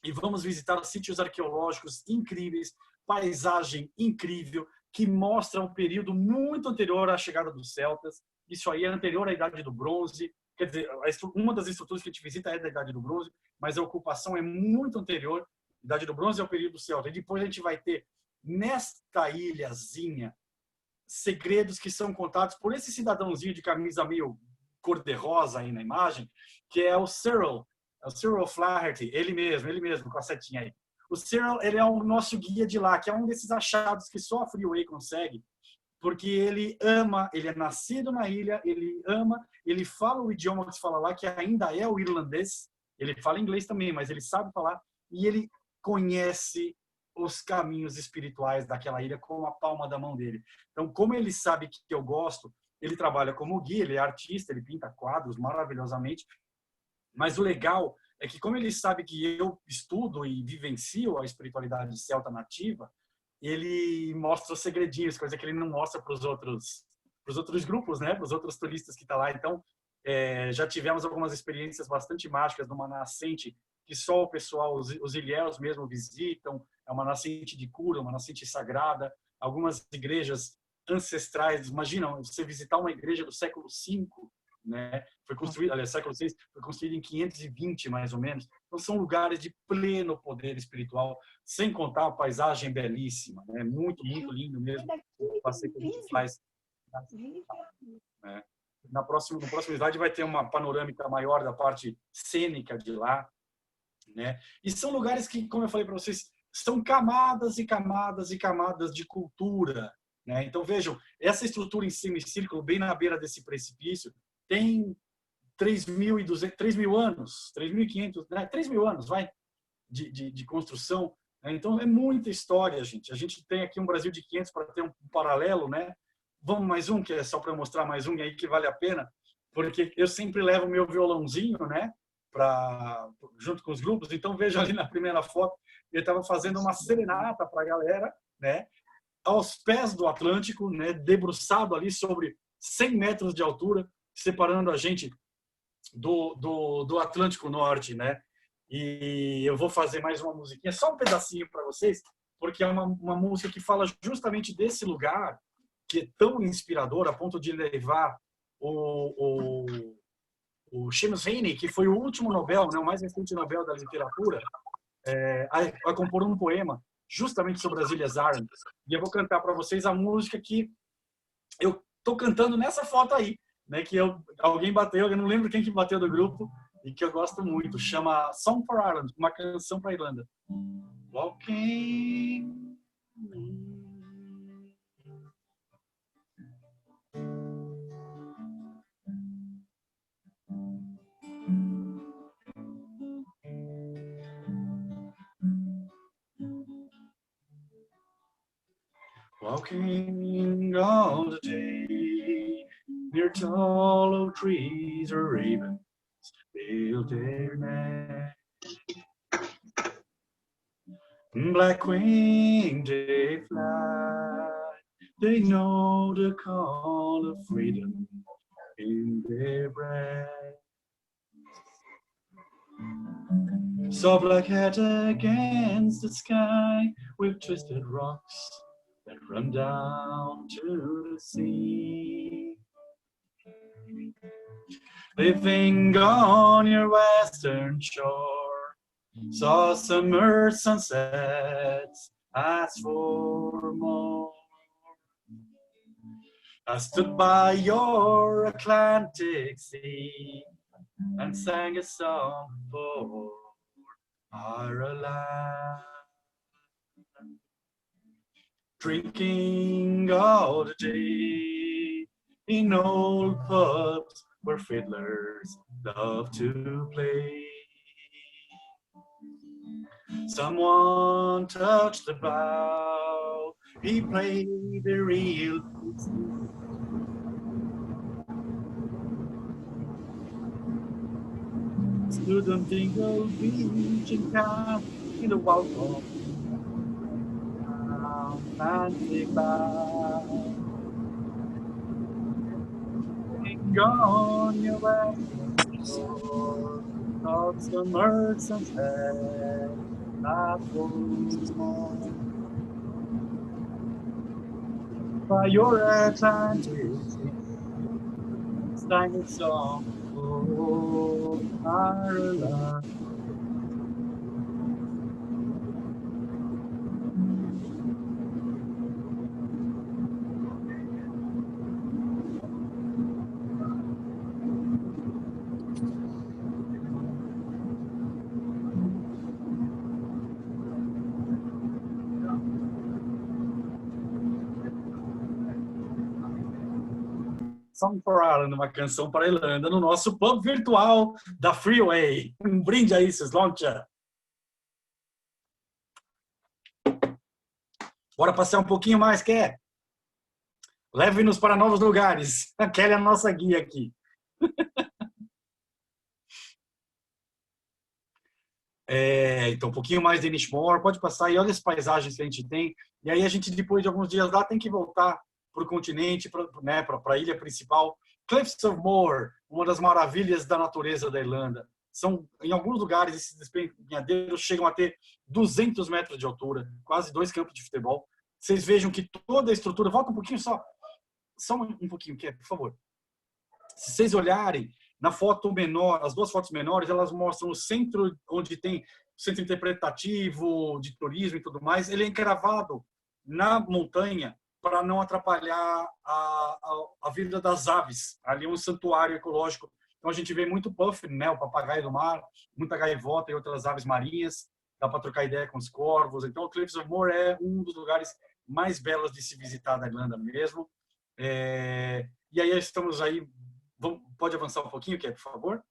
E vamos visitar sítios arqueológicos incríveis, paisagem incrível, que mostra um período muito anterior à chegada dos celtas. Isso aí é anterior à Idade do Bronze. Quer dizer, uma das estruturas que a gente visita é da Idade do Bronze, mas a ocupação é muito anterior. A Idade do Bronze é o período celta. E depois a gente vai ter, nesta ilhazinha, segredos que são contados por esse cidadãozinho de camisa meio cor-de-rosa aí na imagem, que é o Cyril Flaherty, ele mesmo, com a setinha aí. O Cyril, ele é o nosso guia de lá, que é um desses achados que só a Freeway consegue, porque ele ama, ele é nascido na ilha, ele ama, ele fala o idioma que se fala lá, que ainda é o irlandês, ele fala inglês também, mas ele sabe falar, e ele conhece os caminhos espirituais daquela ilha com a palma da mão dele. Então, como ele sabe que eu gosto, ele trabalha como guia, ele é artista, ele pinta quadros maravilhosamente, mas o legal é que, como ele sabe que eu estudo e vivencio a espiritualidade celta nativa, ele mostra os segredinhos, coisa que ele não mostra para os outros grupos, né? Para os outros turistas que estão lá. Então, já tivemos algumas experiências bastante mágicas numa nascente que só o pessoal, os ilhéus mesmo visitam. É uma nascente de cura, uma nascente sagrada. Algumas igrejas ancestrais. Imagina, você visitar uma igreja do século V, né? Foi construído, aliás, século VI, foi construído em 520, mais ou menos. Então, são lugares de pleno poder espiritual, sem contar a paisagem belíssima, né? Muito, muito lindo mesmo. O passeio que a gente faz. Né? No próximo slide vai ter uma panorâmica maior da parte cênica de lá, né? E são lugares que, como eu falei para vocês, são camadas e camadas e camadas de cultura, né? Então, vejam, essa estrutura em semicírculo, bem na beira desse precipício, tem 3.200, 3.000 anos, 3.500, né? 3.000 anos, vai, de construção. Né? Então, é muita história, gente. A gente tem aqui um Brasil de 500 para ter um paralelo, né? Vamos mais um, que é só para mostrar mais um aí que vale a pena, porque eu sempre levo meu violãozinho, né? Junto com os grupos. Então, veja ali na primeira foto, ele estava fazendo uma serenata para a galera, né? Aos pés do Atlântico, né? Debruçado ali sobre 100 metros de altura, separando a gente do Atlântico Norte, né? E eu vou fazer mais uma musiquinha, só um pedacinho para vocês, porque é uma música que fala justamente desse lugar, que é tão inspirador, a ponto de levar o Seamus Heaney, que foi o último Nobel, né, o mais recente Nobel da literatura, a compor um poema justamente sobre as Ilhas Aran. E eu vou cantar para vocês a música que eu estou cantando nessa foto aí, né, que alguém bateu, eu não lembro quem que bateu do grupo, e que eu gosto muito, chama Song for Ireland, uma canção para a Irlanda. Walking. Walking all the day near tall oak trees or ravens build their nest. Black winged they fly, they know the call of freedom in their breast. Soft like hat against the sky with twisted rocks that run down to the sea. Living on your western shore, saw summer sunsets, asked for more. I stood by your Atlantic sea and sang a song for Ireland. drinking all the day in old pubs where fiddlers love to play. Someone touched the bow, he played the real student dingle beach and camp in the wild home. Atlantic bow. On your western shore, thoughts the merchant's head, that was small. By your Atlantic sang a song, oh, Ireland. Song for Ireland, uma canção para a Irlanda, no nosso pub virtual da Freeway. Um brinde a isso, Sloncha. Bora passear um pouquinho mais, quer? Leve-nos para novos lugares. A Kelly é a nossa guia aqui. Então, um pouquinho mais de Inishmore. Pode passar e olha as paisagens que a gente tem. E aí a gente, depois de alguns dias lá, tem que voltar para o continente, para a ilha principal. Cliffs of Moher, uma das maravilhas da natureza da Irlanda. Em alguns lugares, esses despenhadeiros chegam a ter 200 metros de altura, quase 2 campos de futebol. Vocês vejam que toda a estrutura... Volta um pouquinho só um pouquinho, por favor. Se vocês olharem na foto menor, as duas fotos menores, elas mostram o centro onde tem o centro interpretativo, de turismo e tudo mais. Ele é encravado na montanha, para não atrapalhar a vida das aves. Ali é um santuário ecológico. Então a gente vê muito puffin, né, o papagaio do mar, muita gaivota e outras aves marinhas. Dá para trocar ideia com os corvos. Então o Cliffs of Moher é um dos lugares mais belos de se visitar da Irlanda mesmo. E aí estamos aí... Pode avançar um pouquinho, por favor?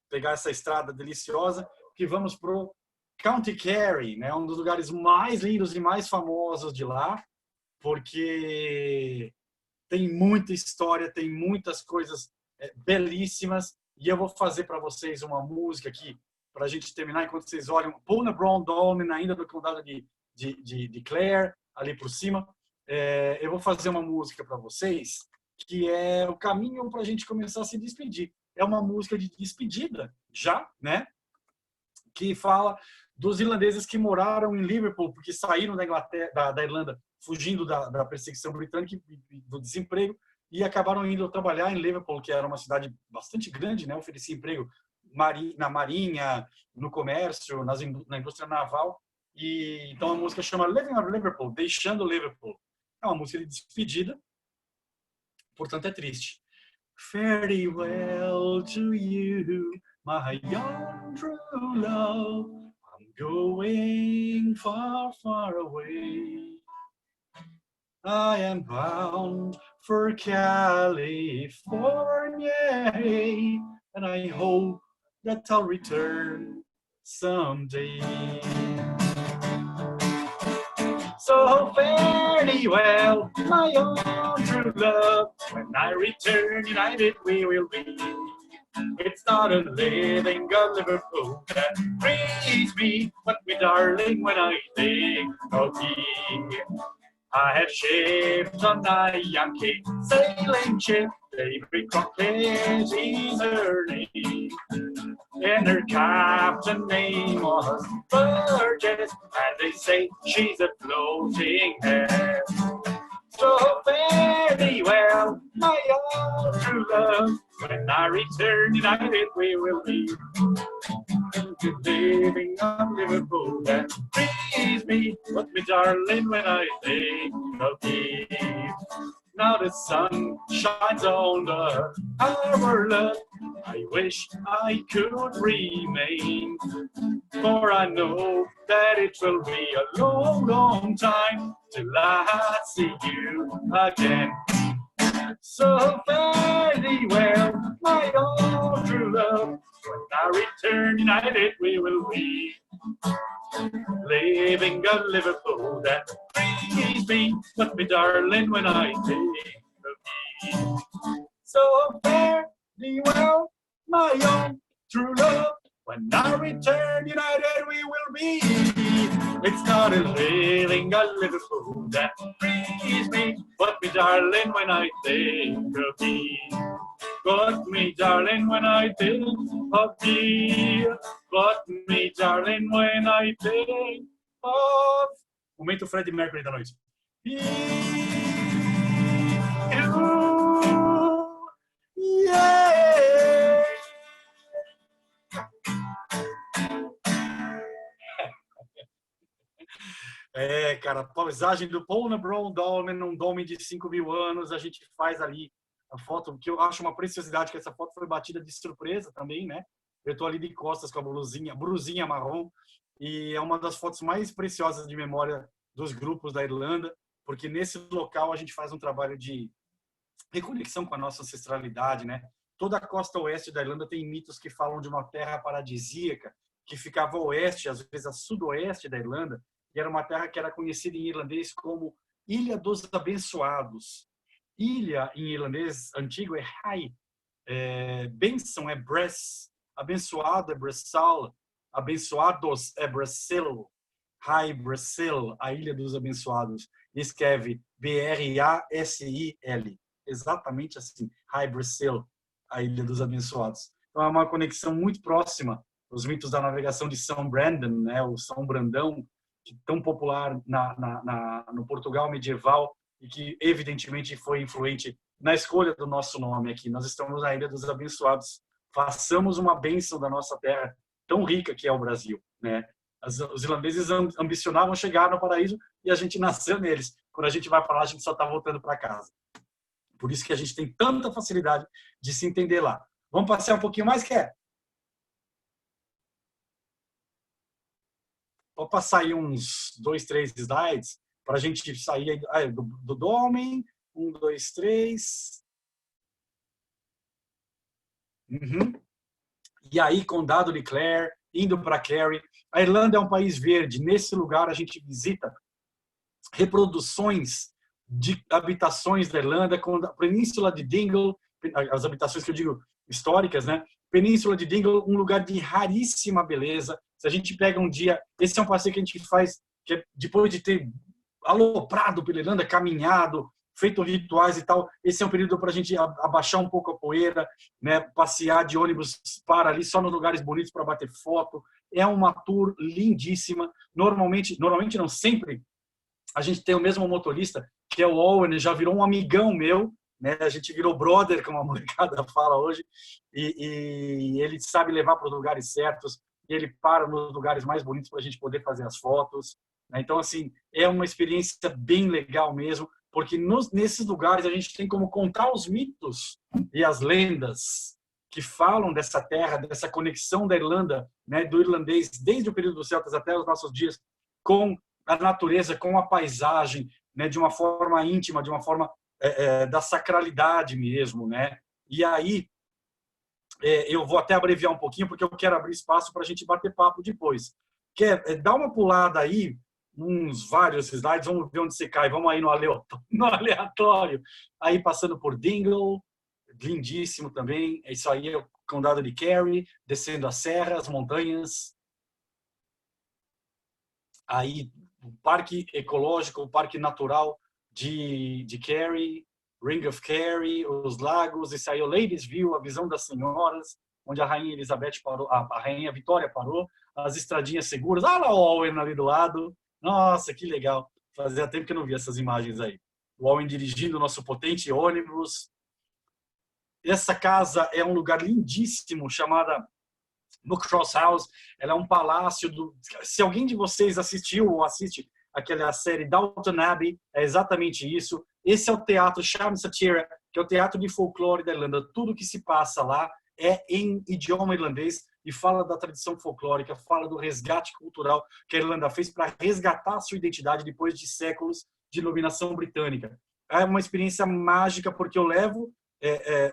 Pegar essa estrada deliciosa, que vamos pro County Kerry, né, um dos lugares mais lindos e mais famosos de lá, porque tem muita história, tem muitas coisas belíssimas, e eu vou fazer para vocês uma música aqui, para a gente terminar, enquanto vocês olham, Puna Brown Dolmen, ainda do condado de Clare, ali por cima. Eu vou fazer uma música para vocês, que é o caminho para a gente começar a se despedir. É uma música de despedida, já, né? Que fala dos irlandeses que moraram em Liverpool, porque saíram da Inglaterra, da Irlanda, fugindo da perseguição britânica e do desemprego, e acabaram indo trabalhar em Liverpool, que era uma cidade bastante grande, né? Oferecia emprego na marinha, no comércio, na indústria naval. E então a música chama Living of Liverpool, Deixando Liverpool. É uma música de despedida, portanto é triste. Fare well to you, my young true love. I'm going far, far away. I am bound for California, and I hope that I'll return someday. So fare thee well, my own true love. When I return, united we will be. It's not a living of Liverpool that frees me, but me darling when I think of thee. I have shipped on a Yankee sailing ship, David Crockett is her name. And her captain name was Burgess, and they say she's a floating head. So fare thee well, my own true love. When I return, united we will be. Living on Liverpool that frees me, but me darling when I think of thee. now the sun shines on our love. I wish I could remain, for I know that it will be a long, long time till I see you again. So fare thee well, my all true love. When I return united we will be, living a Liverpool that frees me, but me darling when I take the lead. So fare thee well, my own true love. When I return united we will be. It's not a living a Liverpool that frees me, but me darling when I think of thee. But me darling when I think of thee. But me darling when I think of... Momento Freddie Mercury da noite. You, yeah. É, cara, a paisagem do Paula Brown Dolmen, num dome de 5.000 anos, a gente faz ali a foto, que eu acho uma preciosidade, que essa foto foi batida de surpresa também, né? Eu tô ali de costas com a blusinha marrom, e é uma das fotos mais preciosas de memória dos grupos da Irlanda, porque nesse local a gente faz um trabalho de reconexão com a nossa ancestralidade, né? Toda a costa oeste da Irlanda tem mitos que falam de uma terra paradisíaca, que ficava a oeste, às vezes a sudoeste da Irlanda, e era uma terra que era conhecida em irlandês como Ilha dos Abençoados. Ilha, em irlandês antigo, é High. Bênção é Bress. Abençoado é Bressal. Abençoados é Brasil. High Brasil, a Ilha dos Abençoados. Escreve B-R-A-S-I-L. Exatamente assim. High Brasil, a Ilha dos Abençoados. Então é uma conexão muito próxima. Os mitos da navegação de São Brandon, né? O São Brandão, tão popular no Portugal medieval e que evidentemente foi influente na escolha do nosso nome aqui. Nós estamos na Ilha dos Abençoados. Façamos uma bênção da nossa terra tão rica que é o Brasil, né? Os irlandeses ambicionavam chegar no paraíso e a gente nasceu neles. Quando a gente vai para lá, a gente só está voltando para casa. Por isso que a gente tem tanta facilidade de se entender lá. Vamos passear um pouquinho mais, quer? Vou passar aí uns 2, 3 slides para a gente sair do Dolmen. 1, 2, 3. E aí, Condado de Clare, indo para Kerry. A Irlanda é um país verde. Nesse lugar, a gente visita reproduções de habitações da Irlanda, com a Península de Dingle, as habitações que eu digo históricas, né? Península de Dingle, um lugar de raríssima beleza. Se a gente pega um dia, esse é um passeio que a gente faz, que é depois de ter aloprado pela Irlanda, caminhado, feito rituais e tal, esse é um período para a gente abaixar um pouco a poeira, né? Passear de ônibus para ali, só nos lugares bonitos para bater foto. É uma tour lindíssima. Normalmente não, sempre, a gente tem o mesmo motorista, que é o Owen, já virou um amigão meu, né? A gente virou brother, como a molecada fala hoje, e ele sabe levar para os lugares certos, e ele para nos lugares mais bonitos para a gente poder fazer as fotos, né? Então, assim, é uma experiência bem legal mesmo, porque nesses lugares a gente tem como contar os mitos e as lendas que falam dessa terra, dessa conexão da Irlanda, né, do irlandês, desde o período dos celtas até os nossos dias, com a natureza, com a paisagem, né, de uma forma íntima, de uma forma da sacralidade mesmo, né? E aí, eu vou até abreviar um pouquinho, porque eu quero abrir espaço para a gente bater papo depois. Dá uma pulada aí, uns vários slides, vamos ver onde você cai, vamos aí no aleatório. Aí passando por Dingle, lindíssimo também, isso aí é o Condado de Kerry, descendo a serra, as montanhas. Aí o Parque Ecológico, o Parque Natural de Kerry, Ring of Kerry, os lagos, isso aí é o Ladies View, a visão das senhoras, onde a Rainha Elizabeth parou, a Rainha Vitória parou, as estradinhas seguras, lá o Owen ali do lado. Nossa, que legal. Fazia tempo que eu não via essas imagens aí. O Owen dirigindo o nosso potente ônibus. Essa casa é um lugar lindíssimo, chamada Muckross House. Ela é um palácio. Se alguém de vocês assistiu ou assiste aquela série Downton Abbey, é exatamente isso. Esse é o teatro Sean Satira, que é o teatro de folclore da Irlanda. Tudo que se passa lá é em idioma irlandês e fala da tradição folclórica, fala do resgate cultural que a Irlanda fez para resgatar a sua identidade depois de séculos de dominação britânica. É uma experiência mágica porque eu levo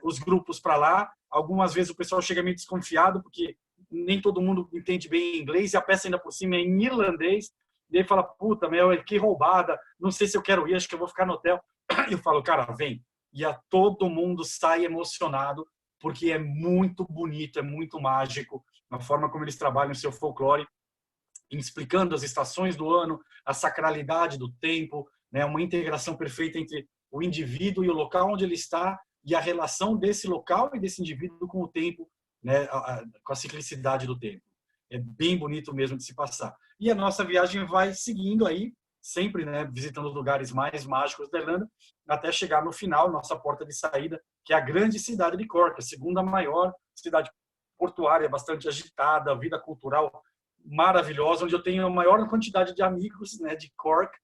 os grupos para lá. Algumas vezes o pessoal chega meio desconfiado porque nem todo mundo entende bem inglês e a peça ainda por cima é em irlandês. E ele fala, puta, meu, que roubada, não sei se eu quero ir, acho que eu vou ficar no hotel. Eu falo, cara, vem. E todo mundo sai emocionado porque é muito bonito, é muito mágico a forma como eles trabalham o seu folclore, explicando as estações do ano, a sacralidade do tempo, né, uma integração perfeita entre o indivíduo e o local onde ele está e a relação desse local e desse indivíduo com o tempo, né, com a ciclicidade do tempo. É bem bonito mesmo de se passar. E a nossa viagem vai seguindo aí, sempre, né, visitando os lugares mais mágicos da Irlanda, até chegar no final, nossa porta de saída, que é a grande cidade de Cork, a segunda maior cidade portuária, bastante agitada, vida cultural maravilhosa, onde eu tenho a maior quantidade de amigos, né, de Cork,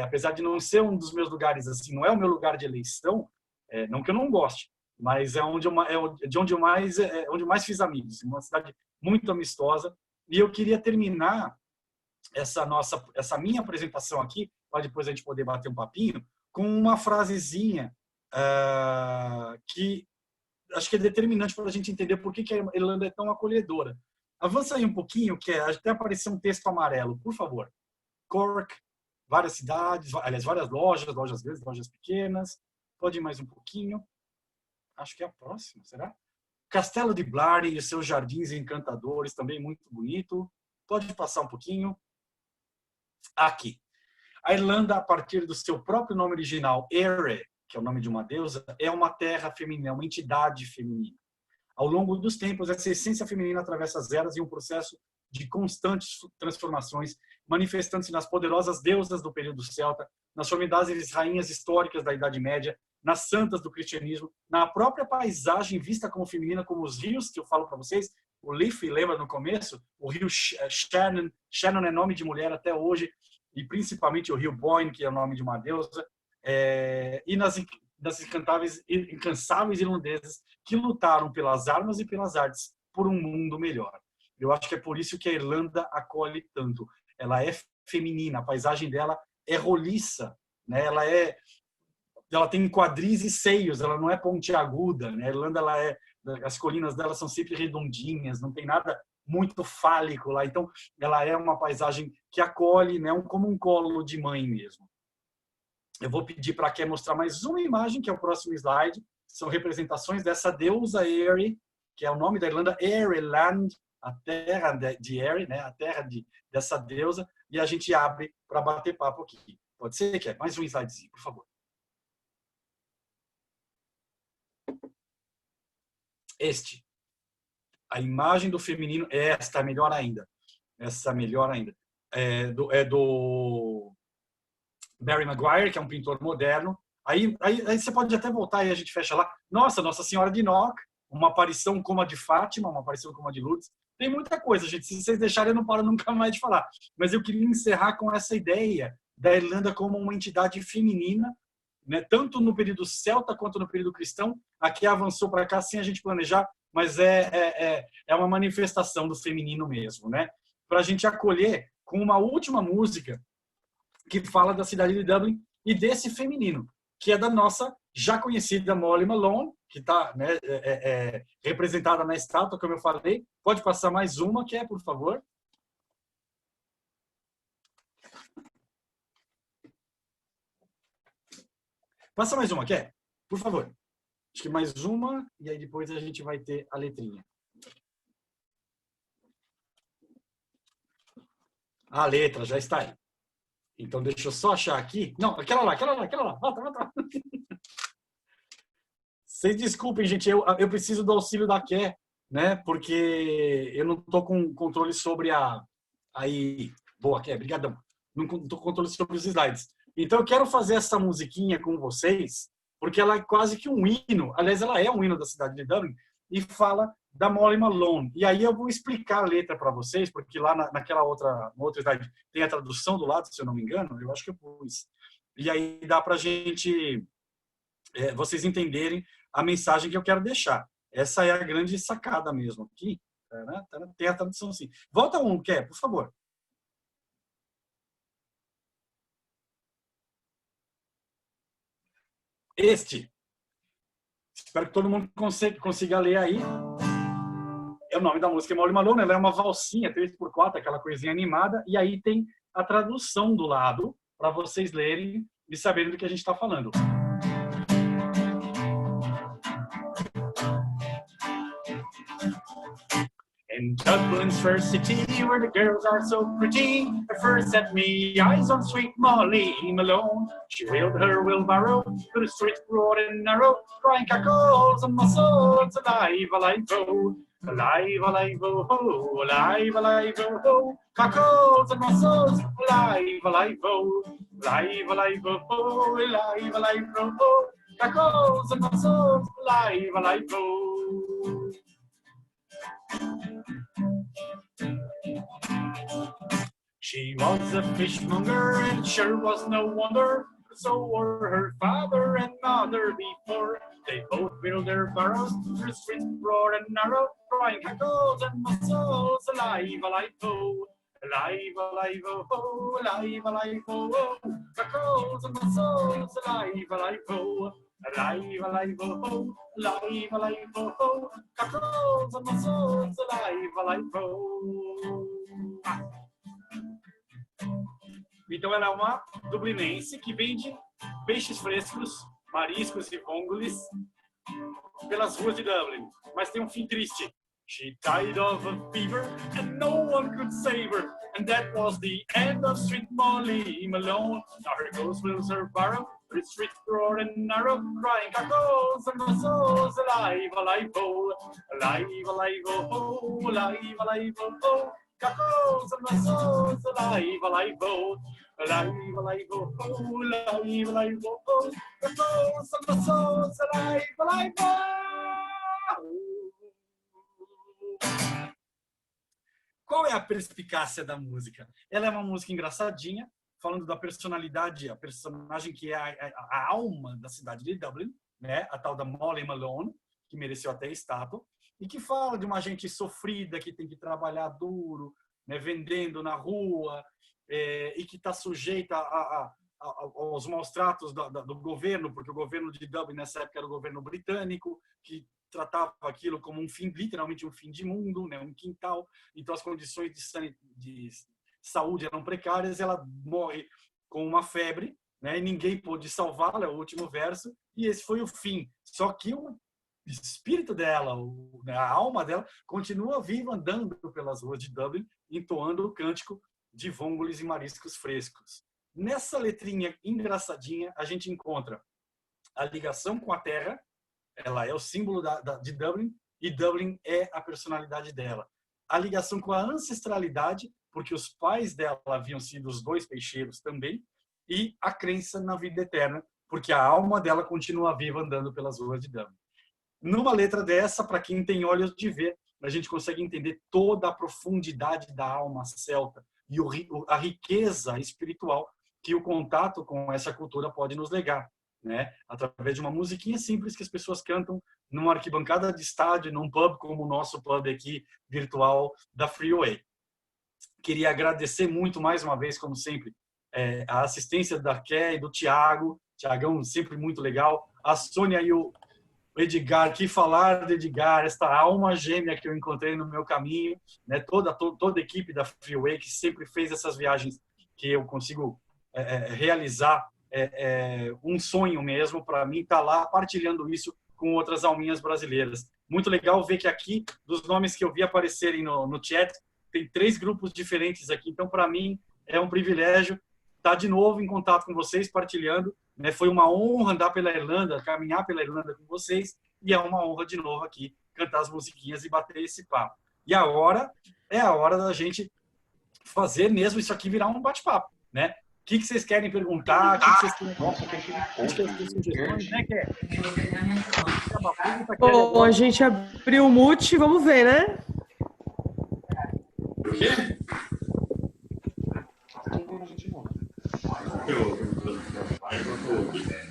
apesar de não ser um dos meus lugares, assim, não é o meu lugar de eleição, não que eu não goste, mas é onde onde eu mais fiz amigos, uma cidade muito amistosa. E eu queria terminar essa minha apresentação aqui, para depois a gente poder bater um papinho, com uma frasezinha que acho que é determinante para a gente entender por que a Irlanda é tão acolhedora. Avança aí um pouquinho, que até apareceu um texto amarelo, por favor. Cork, várias cidades, aliás, várias lojas grandes, lojas pequenas. Pode ir mais um pouquinho. Acho que é a próxima, será? Castelo de Blarney e seus jardins encantadores, também muito bonito. Pode passar um pouquinho. Aqui. A Irlanda, a partir do seu próprio nome original, Éire, que é o nome de uma deusa, é uma terra feminina, uma entidade feminina. Ao longo dos tempos, essa essência feminina atravessa as eras em um processo de constantes transformações, manifestando-se nas poderosas deusas do período celta, nas formidáveis rainhas históricas da Idade Média, nas santas do cristianismo, na própria paisagem vista como feminina, como os rios, que eu falo para vocês. O Liffey, lembra no começo? O rio Shannon. Shannon é nome de mulher até hoje, e principalmente o rio Boyne, que é o nome de uma deusa, e das incansáveis irlandeses que lutaram pelas armas e pelas artes por um mundo melhor. Eu acho que é por isso que a Irlanda acolhe tanto. Ela é feminina, a paisagem dela é roliça, né? Ela tem quadris e seios, ela não é pontiaguda, né? A Irlanda, as colinas dela são sempre redondinhas, não tem nada muito fálico lá. Então, ela é uma paisagem que acolhe, né? Como um colo de mãe mesmo. Eu vou pedir para a mostrar mais uma imagem, que é o próximo slide. São representações dessa deusa Éire, que é o nome da Irlanda, Éireland, a terra de Éire, né? A terra dessa deusa. E a gente abre para bater papo aqui. Pode ser, que mais um slidezinho, por favor. A imagem do feminino, esta melhor ainda. Essa melhor ainda. É do Barry Maguire, que é um pintor moderno. Aí você pode até voltar e a gente fecha lá. Nossa Senhora de Knock, uma aparição como a de Fátima, uma aparição como a de Lourdes. Tem muita coisa, gente. Se vocês deixarem, eu não paro nunca mais de falar. Mas eu queria encerrar com essa ideia da Irlanda como uma entidade feminina, né? Tanto no período celta quanto no período cristão. Aqui avançou para cá sem a gente planejar, mas é uma manifestação do feminino mesmo, né? Para a gente acolher com uma última música que fala da cidade de Dublin e desse feminino, que é da nossa já conhecida Molly Malone, que está, né, representada na estátua, como eu falei. Pode passar mais uma, por favor. Passa mais uma, por favor. Acho que mais uma, e aí depois a gente vai ter a letrinha. A letra já está aí. Então, deixa eu só achar aqui. Não, aquela lá. Volta. Vocês desculpem, gente, eu preciso do auxílio da Ké, né? Porque eu não estou com controle sobre Aí, boa, Ké, brigadão. Não estou com controle sobre os slides. Então, eu quero fazer essa musiquinha com vocês, porque ela é quase que um hino. Aliás, ela é um hino da cidade de Dublin e fala da Molly Malone. E aí eu vou explicar a letra para vocês, porque lá naquela outra slide tem a tradução do lado, se eu não me engano, eu acho que eu pus. E aí dá para a gente, vocês entenderem a mensagem que eu quero deixar. Essa é a grande sacada mesmo aqui. Tem a tradução sim. Volta um, quer, por favor. Este. Espero que todo mundo consiga ler aí. É o nome da música, é Molly Malone. Ela é uma valsinha 3x4, aquela coisinha animada. E aí tem a tradução do lado, para vocês lerem e saberem do que a gente está falando. In Dublin's first city, where the girls are so pretty, at first set me eyes on sweet Molly Malone. She wheeled her wheelbarrow through the streets broad and narrow, crying cackles and mussels, alive, alive, oh, alive, alive, oh, alive, alive, oh, cackles and mussels, alive, alive, oh, alive, alive, oh, alive, alive, oh, cackles and mussels, alive, alive, oh. She was a fishmonger, and it sure was no wonder. So were her father and mother before. They both built their burrows through streets broad and narrow, crying cackles and mussels, alive, alive, oh, alive, alive, oh, alive, alive, oh, cackles and mussels, alive, alive, oh, alive, alive, oh, alive, alive, oh, cackles and mussels, alive, alive, oh. Então ela é uma dublinense que vende peixes frescos, mariscos e vongoles pelas ruas de Dublin. Mas tem um fim triste. She died of a fever and no one could save her. And that was the end of sweet Molly Malone. Now her ghost fills her barrow, her streets broad and narrow, crying cackles and mussels, alive, alive, oh, alive, alive, oh, alive, alive, oh, cackles and mussels, alive, alive, oh, alive, alive, oh, alive, alive, oh, cackles and mussels, alive, alive, oh. Qual é a perspicácia da música? Ela é uma música engraçadinha, falando da personalidade, a personagem que é a alma da cidade de Dublin, né? A tal da Molly Malone, que mereceu até estátua, e que fala de uma gente sofrida que tem que trabalhar duro, né? Vendendo na rua, e que está sujeita aos maus tratos do governo, porque o governo de Dublin nessa época era o governo britânico, que tratava aquilo como um fim, literalmente um fim de mundo, né, um quintal. Então as condições de saúde eram precárias. Ela morre com uma febre, né, e ninguém pôde salvá-la, é o último verso, e esse foi o fim. Só que o espírito dela, a alma dela, continua viva andando pelas ruas de Dublin, entoando o cântico de vongoles e mariscos frescos. Nessa letrinha engraçadinha, a gente encontra a ligação com a terra. Ela é o símbolo de Dublin, e Dublin é a personalidade dela. A ligação com a ancestralidade, porque os pais dela haviam sido os dois peixeiros também, e a crença na vida eterna, porque a alma dela continua viva andando pelas ruas de Dublin. Numa letra dessa, para quem tem olhos de ver, a gente consegue entender toda a profundidade da alma celta e a riqueza espiritual que o contato com essa cultura pode nos legar, né? Através de uma musiquinha simples que as pessoas cantam numa arquibancada de estádio, num pub como o nosso pub aqui virtual da Freeway. Queria agradecer muito mais uma vez, como sempre, a assistência da Ké e do Tiagão, sempre muito legal, a Sônia e o Edgar, que falar de Edgar, esta alma gêmea que eu encontrei no meu caminho, né? Toda a equipe da Freeway que sempre fez essas viagens que eu consigo realizar. Um sonho mesmo para mim estar lá partilhando isso com outras alminhas brasileiras. Muito legal ver que aqui, dos nomes que eu vi aparecerem no chat, tem 3 grupos diferentes aqui. Então, para mim, é um privilégio estar de novo em contato com vocês, partilhando, né? Foi uma honra andar pela Irlanda, caminhar pela Irlanda com vocês, e é uma honra de novo aqui cantar as musiquinhas e bater esse papo. E agora é a hora da gente fazer mesmo isso aqui virar um bate-papo, né? que vocês querem perguntar? O que vocês querem sugestões, né, Kelly? Bom, a gente abriu o mute, vamos ver, né? O quê?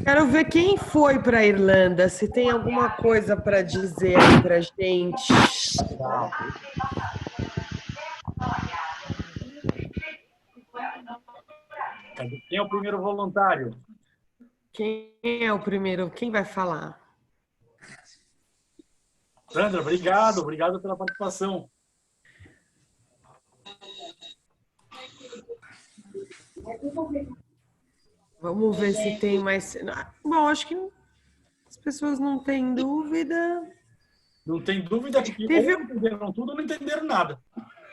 Quero ver quem foi para a Irlanda, se tem alguma coisa para dizer aí para gente. Quem é o primeiro voluntário? Quem é o primeiro? Quem vai falar? Sandra, obrigado pela participação. Vamos ver se tem mais. Bom, acho que as pessoas não têm dúvida. Não tem dúvida que ou não entenderam tudo ou não entenderam nada.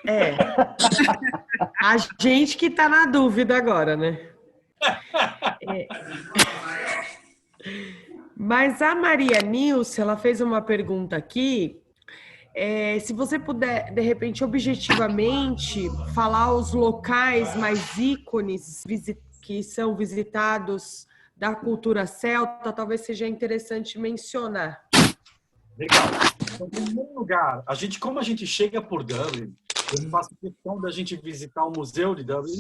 É. A gente que está na dúvida agora, né? É. Mas a Maria Nilce, ela fez uma pergunta aqui. Se você puder, de repente, objetivamente, falar os locais mais ícones que são visitados da cultura celta, talvez seja interessante mencionar. Legal. Então, em primeiro lugar, como a gente chega por Dublin, eu faço questão da gente visitar o Museu de Dublin,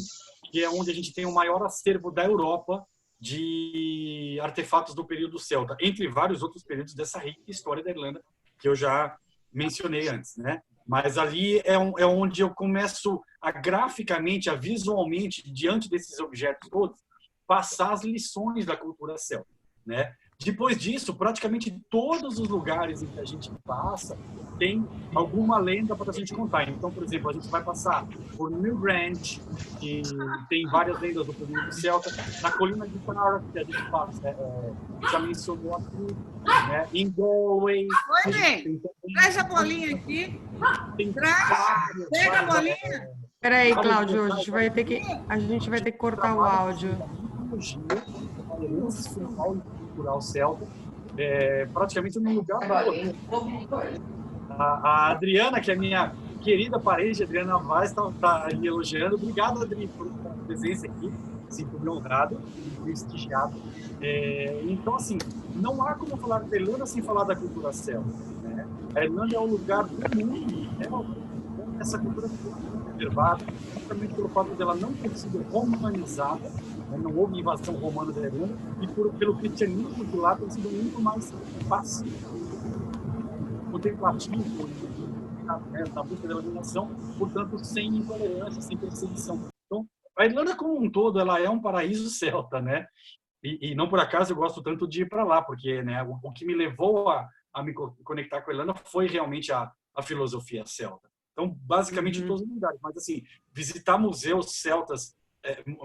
que é onde a gente tem o maior acervo da Europa de artefatos do período celta, entre vários outros períodos dessa rica história da Irlanda, que eu já mencionei antes, né? Mas ali é onde eu começo a graficamente, visualmente, diante desses objetos todos, passar as lições da cultura celta, né? Depois disso, praticamente todos os lugares em que a gente passa tem alguma lenda para a gente contar. Então, por exemplo, a gente vai passar por Newgrange, que tem várias lendas do período celta, na colina de Tara, que a gente passa, já mencionou aqui, né? Em Galway. Oi, gente, traz a bolinha aqui. Pega a bolinha. Peraí, Cláudio, a gente vai ter que cortar o áudio. Cultural celta, praticamente num lugar a Adriana, que é minha querida parede, Adriana Vaz, está ali elogiando. Obrigado, Adri, por a presença aqui, sinto me honrado e prestigiado. Então, assim, não há como falar da Irlanda sem falar da cultura celta, né? A Irlanda é o lugar do mundo, essa cultura preservada, justamente pelo fato dela não ter sido romanizada, né? Não houve invasão romana da Irlanda, e pelo cristianismo de lá ter sido muito mais pacífico, contemplativo, né? Na busca da iluminação, portanto, sem intolerância, sem perseguição. Então, a Irlanda como um todo, ela é um paraíso celta, né? E não por acaso eu gosto tanto de ir para lá, porque, né, o que me levou a me conectar com a Irlanda foi realmente a filosofia celta. Então, basicamente, em todos os lugares. Mas, assim, visitar museus celtas,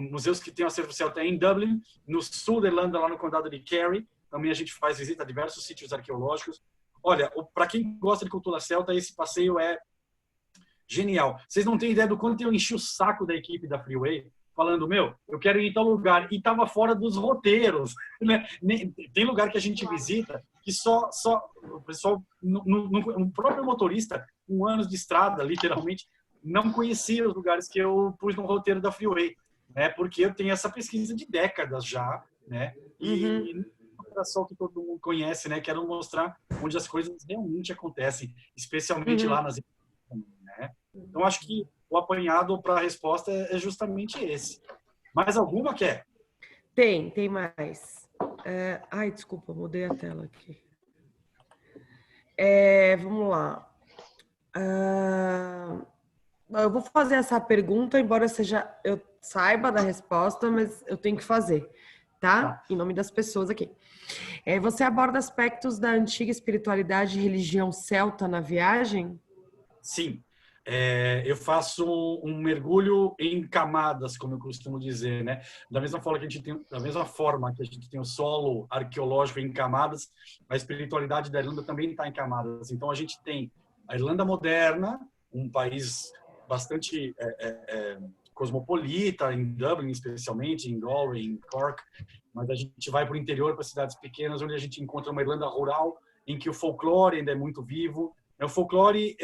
museus que têm acervo celta em Dublin, no sul da Irlanda, lá no condado de Kerry, também a gente faz visita a diversos sítios arqueológicos. Olha, para quem gosta de cultura celta, esse passeio é genial. Vocês não têm ideia do quanto eu enchi o saco da equipe da Freeway, falando, eu quero ir em tal lugar, e estava fora dos roteiros, né? Tem lugar que a gente visita que só o pessoal, no próprio motorista, com anos de estrada, literalmente, não conhecia os lugares que eu pus no roteiro da Freeway, né? Porque eu tenho essa pesquisa de décadas já, né? E não era só o que todo mundo conhece, né? Quero mostrar onde as coisas realmente acontecem, especialmente lá nas empresas, né? Então, acho que o apanhado para a resposta é justamente esse. Mais alguma, Ké? Tem mais. Ai, desculpa, mudei a tela aqui. Vamos lá. Eu vou fazer essa pergunta, embora eu saiba da resposta, mas eu tenho que fazer, tá? Em nome das pessoas aqui. Você aborda aspectos da antiga espiritualidade e religião celta na viagem? Sim. Eu faço um mergulho em camadas, como eu costumo dizer, né? Da mesma forma que a gente tem o solo arqueológico em camadas, a espiritualidade da Irlanda também está em camadas. Então a gente tem a Irlanda moderna, um país bastante cosmopolita, em Dublin especialmente, em Galway, em Cork, mas a gente vai para o interior, para cidades pequenas, onde a gente encontra uma Irlanda rural, em que o folclore ainda é muito vivo. O folclore,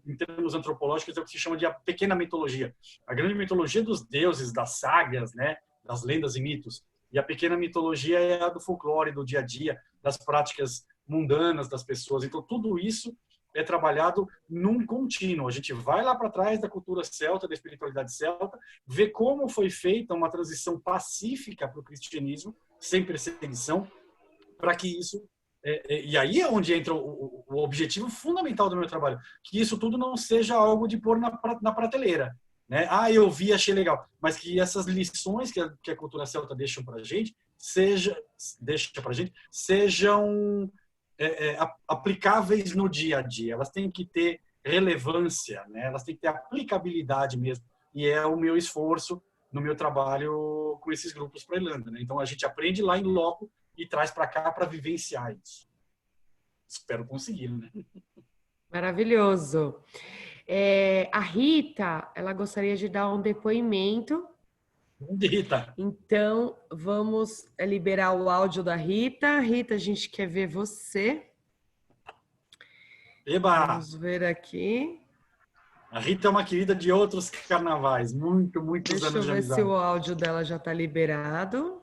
em termos antropológicos, é o que se chama de a pequena mitologia. A grande mitologia dos deuses, das sagas, né? das lendas e mitos. E a pequena mitologia é a do folclore, do dia a dia, das práticas mundanas das pessoas. Então, tudo isso é trabalhado num contínuo. A gente vai lá para trás da cultura celta, da espiritualidade celta, vê como foi feita uma transição pacífica para o cristianismo, sem perseguição, para que isso... E aí é onde entra o objetivo fundamental do meu trabalho, que isso tudo não seja algo de pôr na prateleira. Né? Ah, eu vi, achei legal. Mas que essas lições que a cultura celta deixa para a gente, sejam aplicáveis no dia a dia. Elas têm que ter relevância, né? Elas têm que ter aplicabilidade mesmo. E é o meu esforço no meu trabalho com esses grupos para a Irlanda. Né? Então, a gente aprende lá em loco e traz para cá para vivenciar isso. Espero conseguir, né? Maravilhoso. A Rita, ela gostaria de dar um depoimento. Rita. Então, vamos liberar o áudio da Rita. Rita, a gente quer ver você. Eba! Vamos ver aqui. A Rita é uma querida de outros carnavais. Muitos anos de amizade. Deixa eu ver se o áudio dela já está liberado.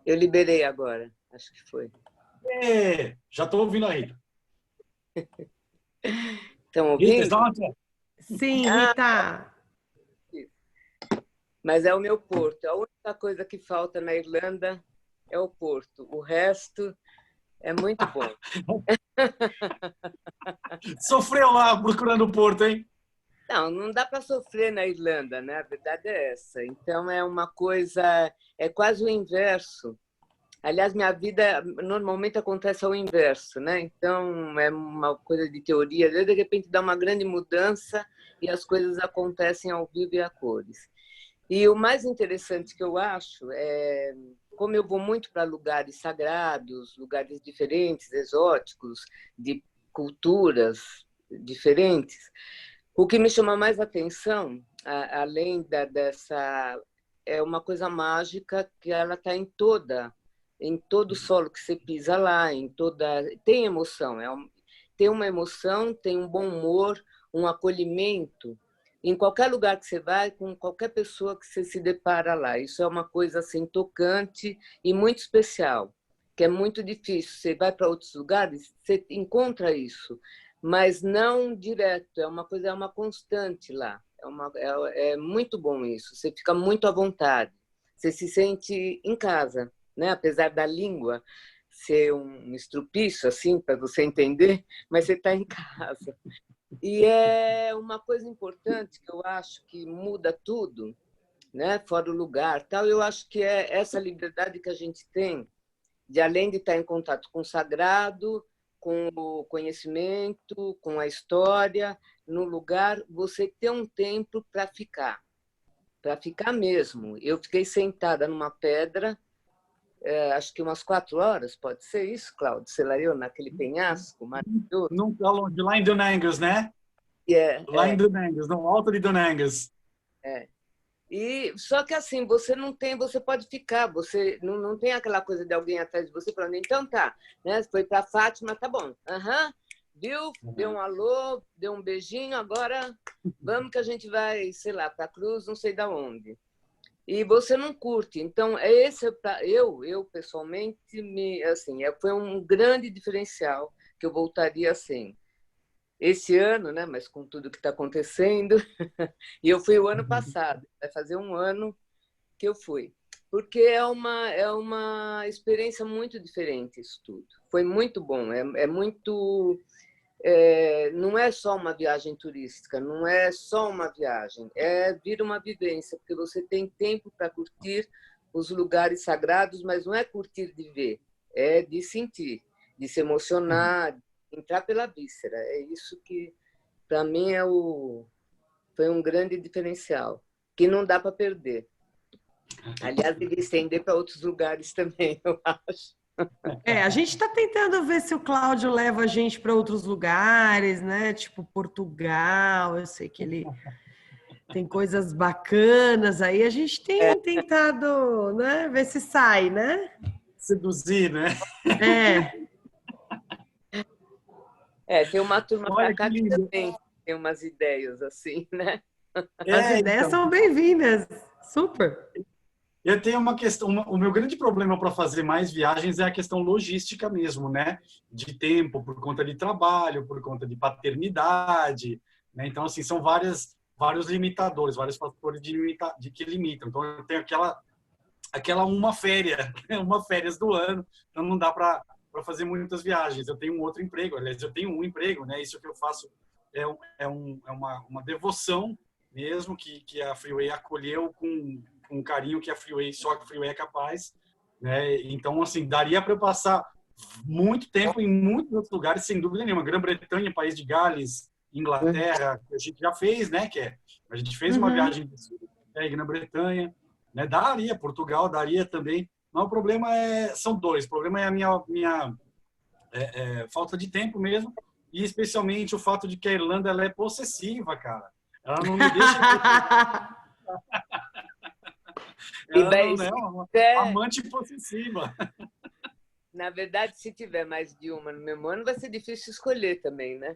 Eu liberei agora, acho que foi. Já estou ouvindo a Rita. Estão ouvindo? Rita, sim, Rita. Mas é o meu porto. A única coisa que falta na Irlanda é o porto. O resto é muito bom. Sofreu lá procurando o porto, hein? Não dá para sofrer na Irlanda, né? A verdade é essa. Então é uma coisa, é quase o inverso. Aliás, minha vida normalmente acontece ao inverso, né? Então é uma coisa de teoria. De repente dá uma grande mudança e as coisas acontecem ao vivo e a cores. E o mais interessante que eu acho é, como eu vou muito para lugares sagrados, lugares diferentes, exóticos, de culturas diferentes, o que me chama mais atenção, além dessa, é uma coisa mágica que ela está em todo o solo que você pisa lá, tem emoção, tem uma emoção, tem um bom humor, um acolhimento em qualquer lugar que você vai, com qualquer pessoa que você se depara lá. Isso é uma coisa assim tocante e muito especial, que é muito difícil. Você vai para outros lugares, você encontra isso, mas não direto. É uma constante lá. É muito bom isso. Você fica muito à vontade. Você se sente em casa, né? Apesar da língua ser um estrupício assim para você entender, mas você está em casa. E é uma coisa importante que eu acho que muda tudo, né? Fora o lugar, tal. Eu acho que é essa liberdade que a gente tem de, além de estar em contato com o sagrado, com o conhecimento, com a história, no lugar, você ter um tempo para ficar mesmo. Eu fiquei sentada numa pedra, acho que umas 4 horas, pode ser isso, Cláudio? Sei lá, eu naquele penhasco maravilhoso. Não está longe, lá em Dunangus, né? Lá em Dunangus, no alto de Dunangus. E só que assim, você pode ficar, você não tem aquela coisa de alguém atrás de você falando, então tá, né? Foi para Fátima, tá bom. Viu? Deu um alô, deu um beijinho, agora vamos que a gente vai, sei lá, para a Cruz, não sei da onde. E você não curte. Então, eu pessoalmente, foi um grande diferencial que eu voltaria assim. Esse ano, né? Mas com tudo que está acontecendo, e eu fui o ano passado, vai fazer um ano que eu fui. Porque é uma experiência muito diferente isso tudo. Foi muito bom, muito... não é só uma viagem turística, não é só uma viagem, vira uma vivência, porque você tem tempo para curtir os lugares sagrados, mas não é curtir de ver, é de sentir, de se emocionar, de entrar pela víscera. É isso que, para mim, foi um grande diferencial, que não dá para perder. Aliás, deve estender para outros lugares também, eu acho. A gente está tentando ver se o Cláudio leva a gente para outros lugares, né? Tipo Portugal, eu sei que ele tem coisas bacanas aí. A gente tem tentado, né? Ver se sai, né? Seduzir, né? Tem uma turma para cá que também tem umas ideias assim, né? As ideias são bem-vindas. Super. Eu tenho uma questão, o meu grande problema para fazer mais viagens é a questão logística mesmo, né? De tempo, por conta de trabalho, por conta de paternidade, né? Então, assim, são vários limitadores, vários fatores que limitam. Então, eu tenho aquela uma férias do ano, então não dá para fazer muitas viagens. Eu tenho um outro emprego, aliás, eu tenho um emprego, né? Isso que eu faço é uma devoção mesmo que a Freeway acolheu com carinho que a Freeway, só que a Freeway é capaz, né? Então, assim, daria para eu passar muito tempo em muitos outros lugares, sem dúvida nenhuma. Grã-Bretanha, País de Gales, Inglaterra, que a gente já fez, né? A gente fez uma viagem em Grã-Bretanha, né? Daria, Portugal daria também. Mas o problema são dois. O problema é a minha falta de tempo mesmo, e especialmente o fato de que a Irlanda ela é possessiva, cara. Ela não me deixa... Ela não é uma amante possessiva. Na verdade, se tiver mais de uma no mesmo ano, vai ser difícil escolher também, né?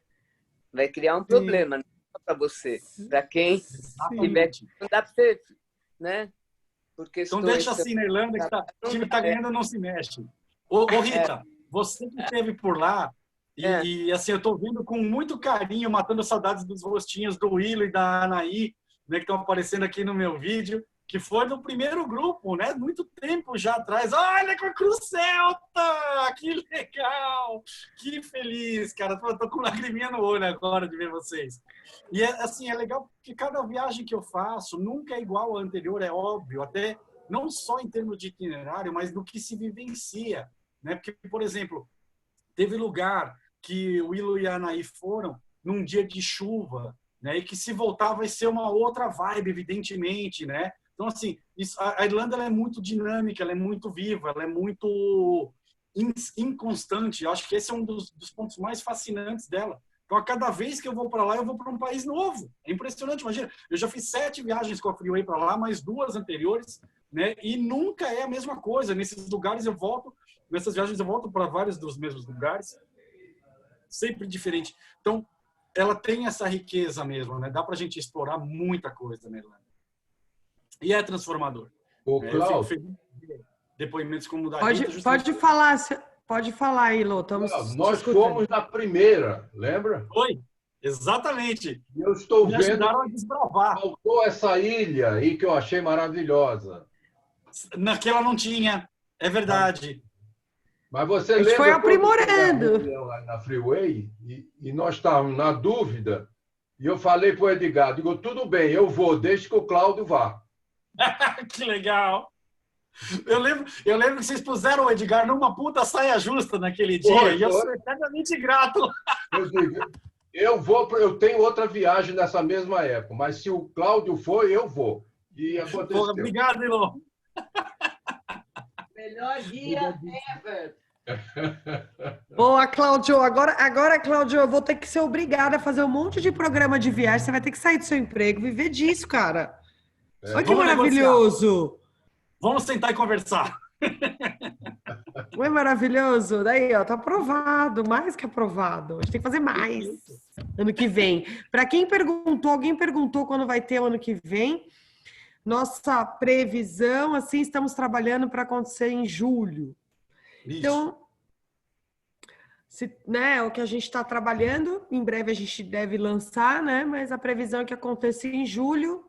Vai criar um problema, não só para você, para quem tiver. Não dá para você, né? Porque então deixa assim na Irlanda, que o time está ganhando, não se mexe. Ô Rita, você que esteve por lá, e assim, eu estou vendo com muito carinho, matando saudades dos rostinhos do Willo e da Anaí, né, que estão aparecendo aqui no meu vídeo, que foi no primeiro grupo, né? Muito tempo já atrás. Olha, com a Cruz Celta! Que legal! Que feliz, cara. Tô com lagriminha no olho agora de ver vocês. E, assim, é legal porque cada viagem que eu faço nunca é igual à anterior, é óbvio. Até não só em termos de itinerário, mas do que se vivencia, né? Porque, por exemplo, teve lugar que o Willo e a Anaí foram num dia de chuva, né? E que se voltar vai ser uma outra vibe, evidentemente, né? Então, assim, a Irlanda ela é muito dinâmica, ela é muito viva, ela é muito inconstante. Eu acho que esse é um dos pontos mais fascinantes dela. Então, a cada vez que eu vou para lá, eu vou para um país novo. É impressionante, imagina. Eu já fiz 7 viagens com a Freeway para lá, mais 2 anteriores, né? E nunca é a mesma coisa. Nesses lugares nessas viagens eu volto para vários dos mesmos lugares, sempre diferente. Então, ela tem essa riqueza mesmo, né? Dá para a gente explorar muita coisa na Irlanda. E é transformador. Ô, Cláudio, depoimentos como da Pode falar, Ilô. Nós fomos na primeira, lembra? Foi, exatamente. Eu estou Me vendo ajudaram a desbravar. faltou essa ilha aí que eu achei maravilhosa. Naquela não tinha, é verdade. Mas você A gente lembra foi aprimorando. Na Freeway e nós estávamos na dúvida e eu falei para o Edgar, digo, tudo bem, eu vou, deixa que o Cláudio vá. Que legal. Eu lembro que vocês puseram o Edgar numa puta saia justa naquele dia e eu sou eternamente grato. Eu digo, eu tenho outra viagem nessa mesma época, mas se o Cláudio for, eu vou. E aconteceu. Pô, obrigado, Ilô. Melhor guia ever. Boa, Cláudio. Agora, Cláudio, eu vou ter que ser obrigada a fazer um monte de programa de viagem. Você vai ter que sair do seu emprego, viver disso, cara. Olha que maravilhoso. Vamos sentar e conversar. Não é maravilhoso? Daí, ó, tá aprovado, mais que aprovado. A gente tem que fazer mais ano que vem. Para quem perguntou, alguém perguntou quando vai ter o ano que vem. Nossa previsão, assim, estamos trabalhando para acontecer em julho. Isso. Então, né, o que a gente está trabalhando, em breve a gente deve lançar, né? Mas a previsão é que aconteça em julho.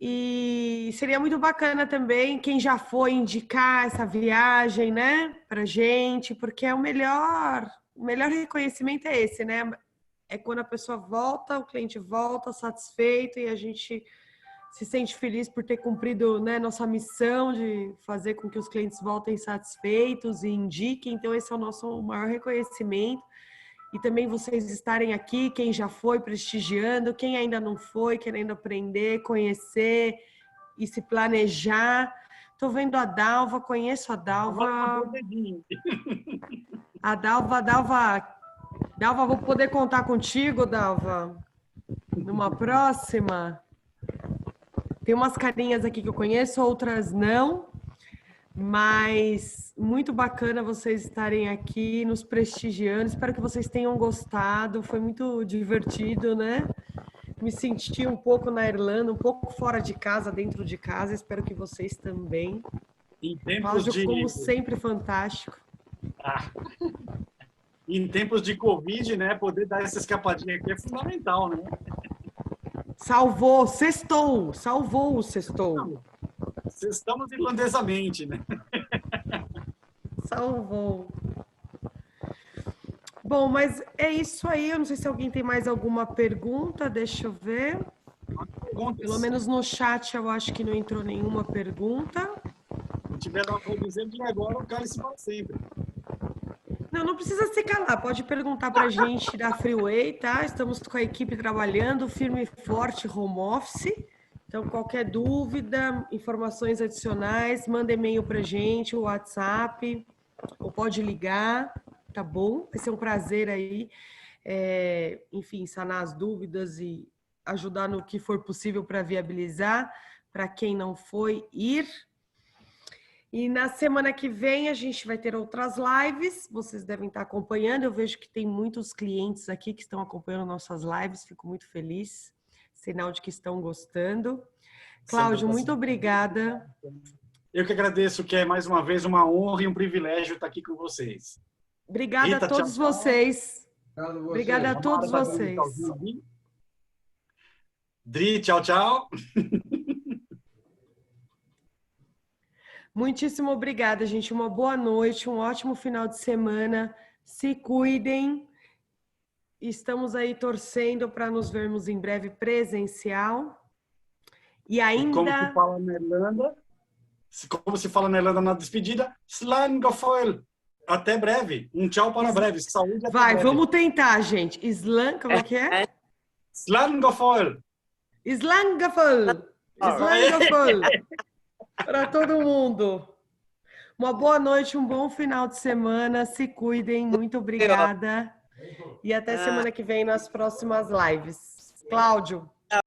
E seria muito bacana também quem já foi indicar essa viagem, né, pra gente, porque o melhor reconhecimento é esse, né? É quando a pessoa volta, o cliente volta satisfeito e a gente se sente feliz por ter cumprido, né, nossa missão de fazer com que os clientes voltem satisfeitos e indiquem. Então esse é o nosso maior reconhecimento. E também vocês estarem aqui, quem já foi prestigiando, quem ainda não foi, querendo aprender, conhecer e se planejar. Estou vendo a Dalva, conheço a Dalva. A Dalva, vou poder contar contigo, Dalva? Numa próxima? Tem umas carinhas aqui que eu conheço, outras não. Mas muito bacana vocês estarem aqui nos prestigiando. Espero que vocês tenham gostado. Foi muito divertido, né? me senti um pouco na Irlanda, um pouco fora de casa, dentro de casa. Espero que vocês também. Em tempos Cláudio, de... como sempre, fantástico. Ah. Em tempos de Covid, né? Poder dar essa escapadinha aqui é fundamental, né? Salvou, sextou, salvou o sextou. Estamos irlandesamente, né? Salvou. Bom, mas é isso aí. Eu não sei se alguém tem mais alguma pergunta. Deixa eu ver. Pelo menos no chat eu acho que não entrou nenhuma pergunta. Se tiver lá por dizendo agora, o cálice para sempre. Não precisa se calar. Pode perguntar para a gente da Freeway, tá? Estamos com a equipe trabalhando, firme e forte, home office. Então, qualquer dúvida, informações adicionais, manda e-mail para a gente, o WhatsApp, ou pode ligar, tá bom? Vai ser um prazer aí, enfim, sanar as dúvidas e ajudar no que for possível para viabilizar, para quem não foi ir. E na semana que vem a gente vai ter outras lives, vocês devem estar acompanhando. Eu vejo que tem muitos clientes aqui que estão acompanhando nossas lives, fico muito feliz, sinal de que estão gostando. Cláudio, muito obrigada. Eu que agradeço, que é mais uma vez uma honra e um privilégio estar aqui com vocês. Obrigada Rita, a todos tchau, vocês. Obrigado a Obrigada a todos vocês. Dri, tchau, tchau. Muitíssimo obrigada, gente. Uma boa noite, um ótimo final de semana. Se cuidem. Estamos aí torcendo para nos vermos em breve presencial. E ainda... Como se fala na Irlanda, na despedida, Slangafoil. Até breve. Um tchau para breve. Saúde até breve. Vamos tentar, gente. Como é que é? Slangafoil. Slangafoil. Slangafoil. Para todo mundo. Uma boa noite, um bom final de semana. Se cuidem. Muito obrigada. E até semana que vem nas próximas lives. Cláudio.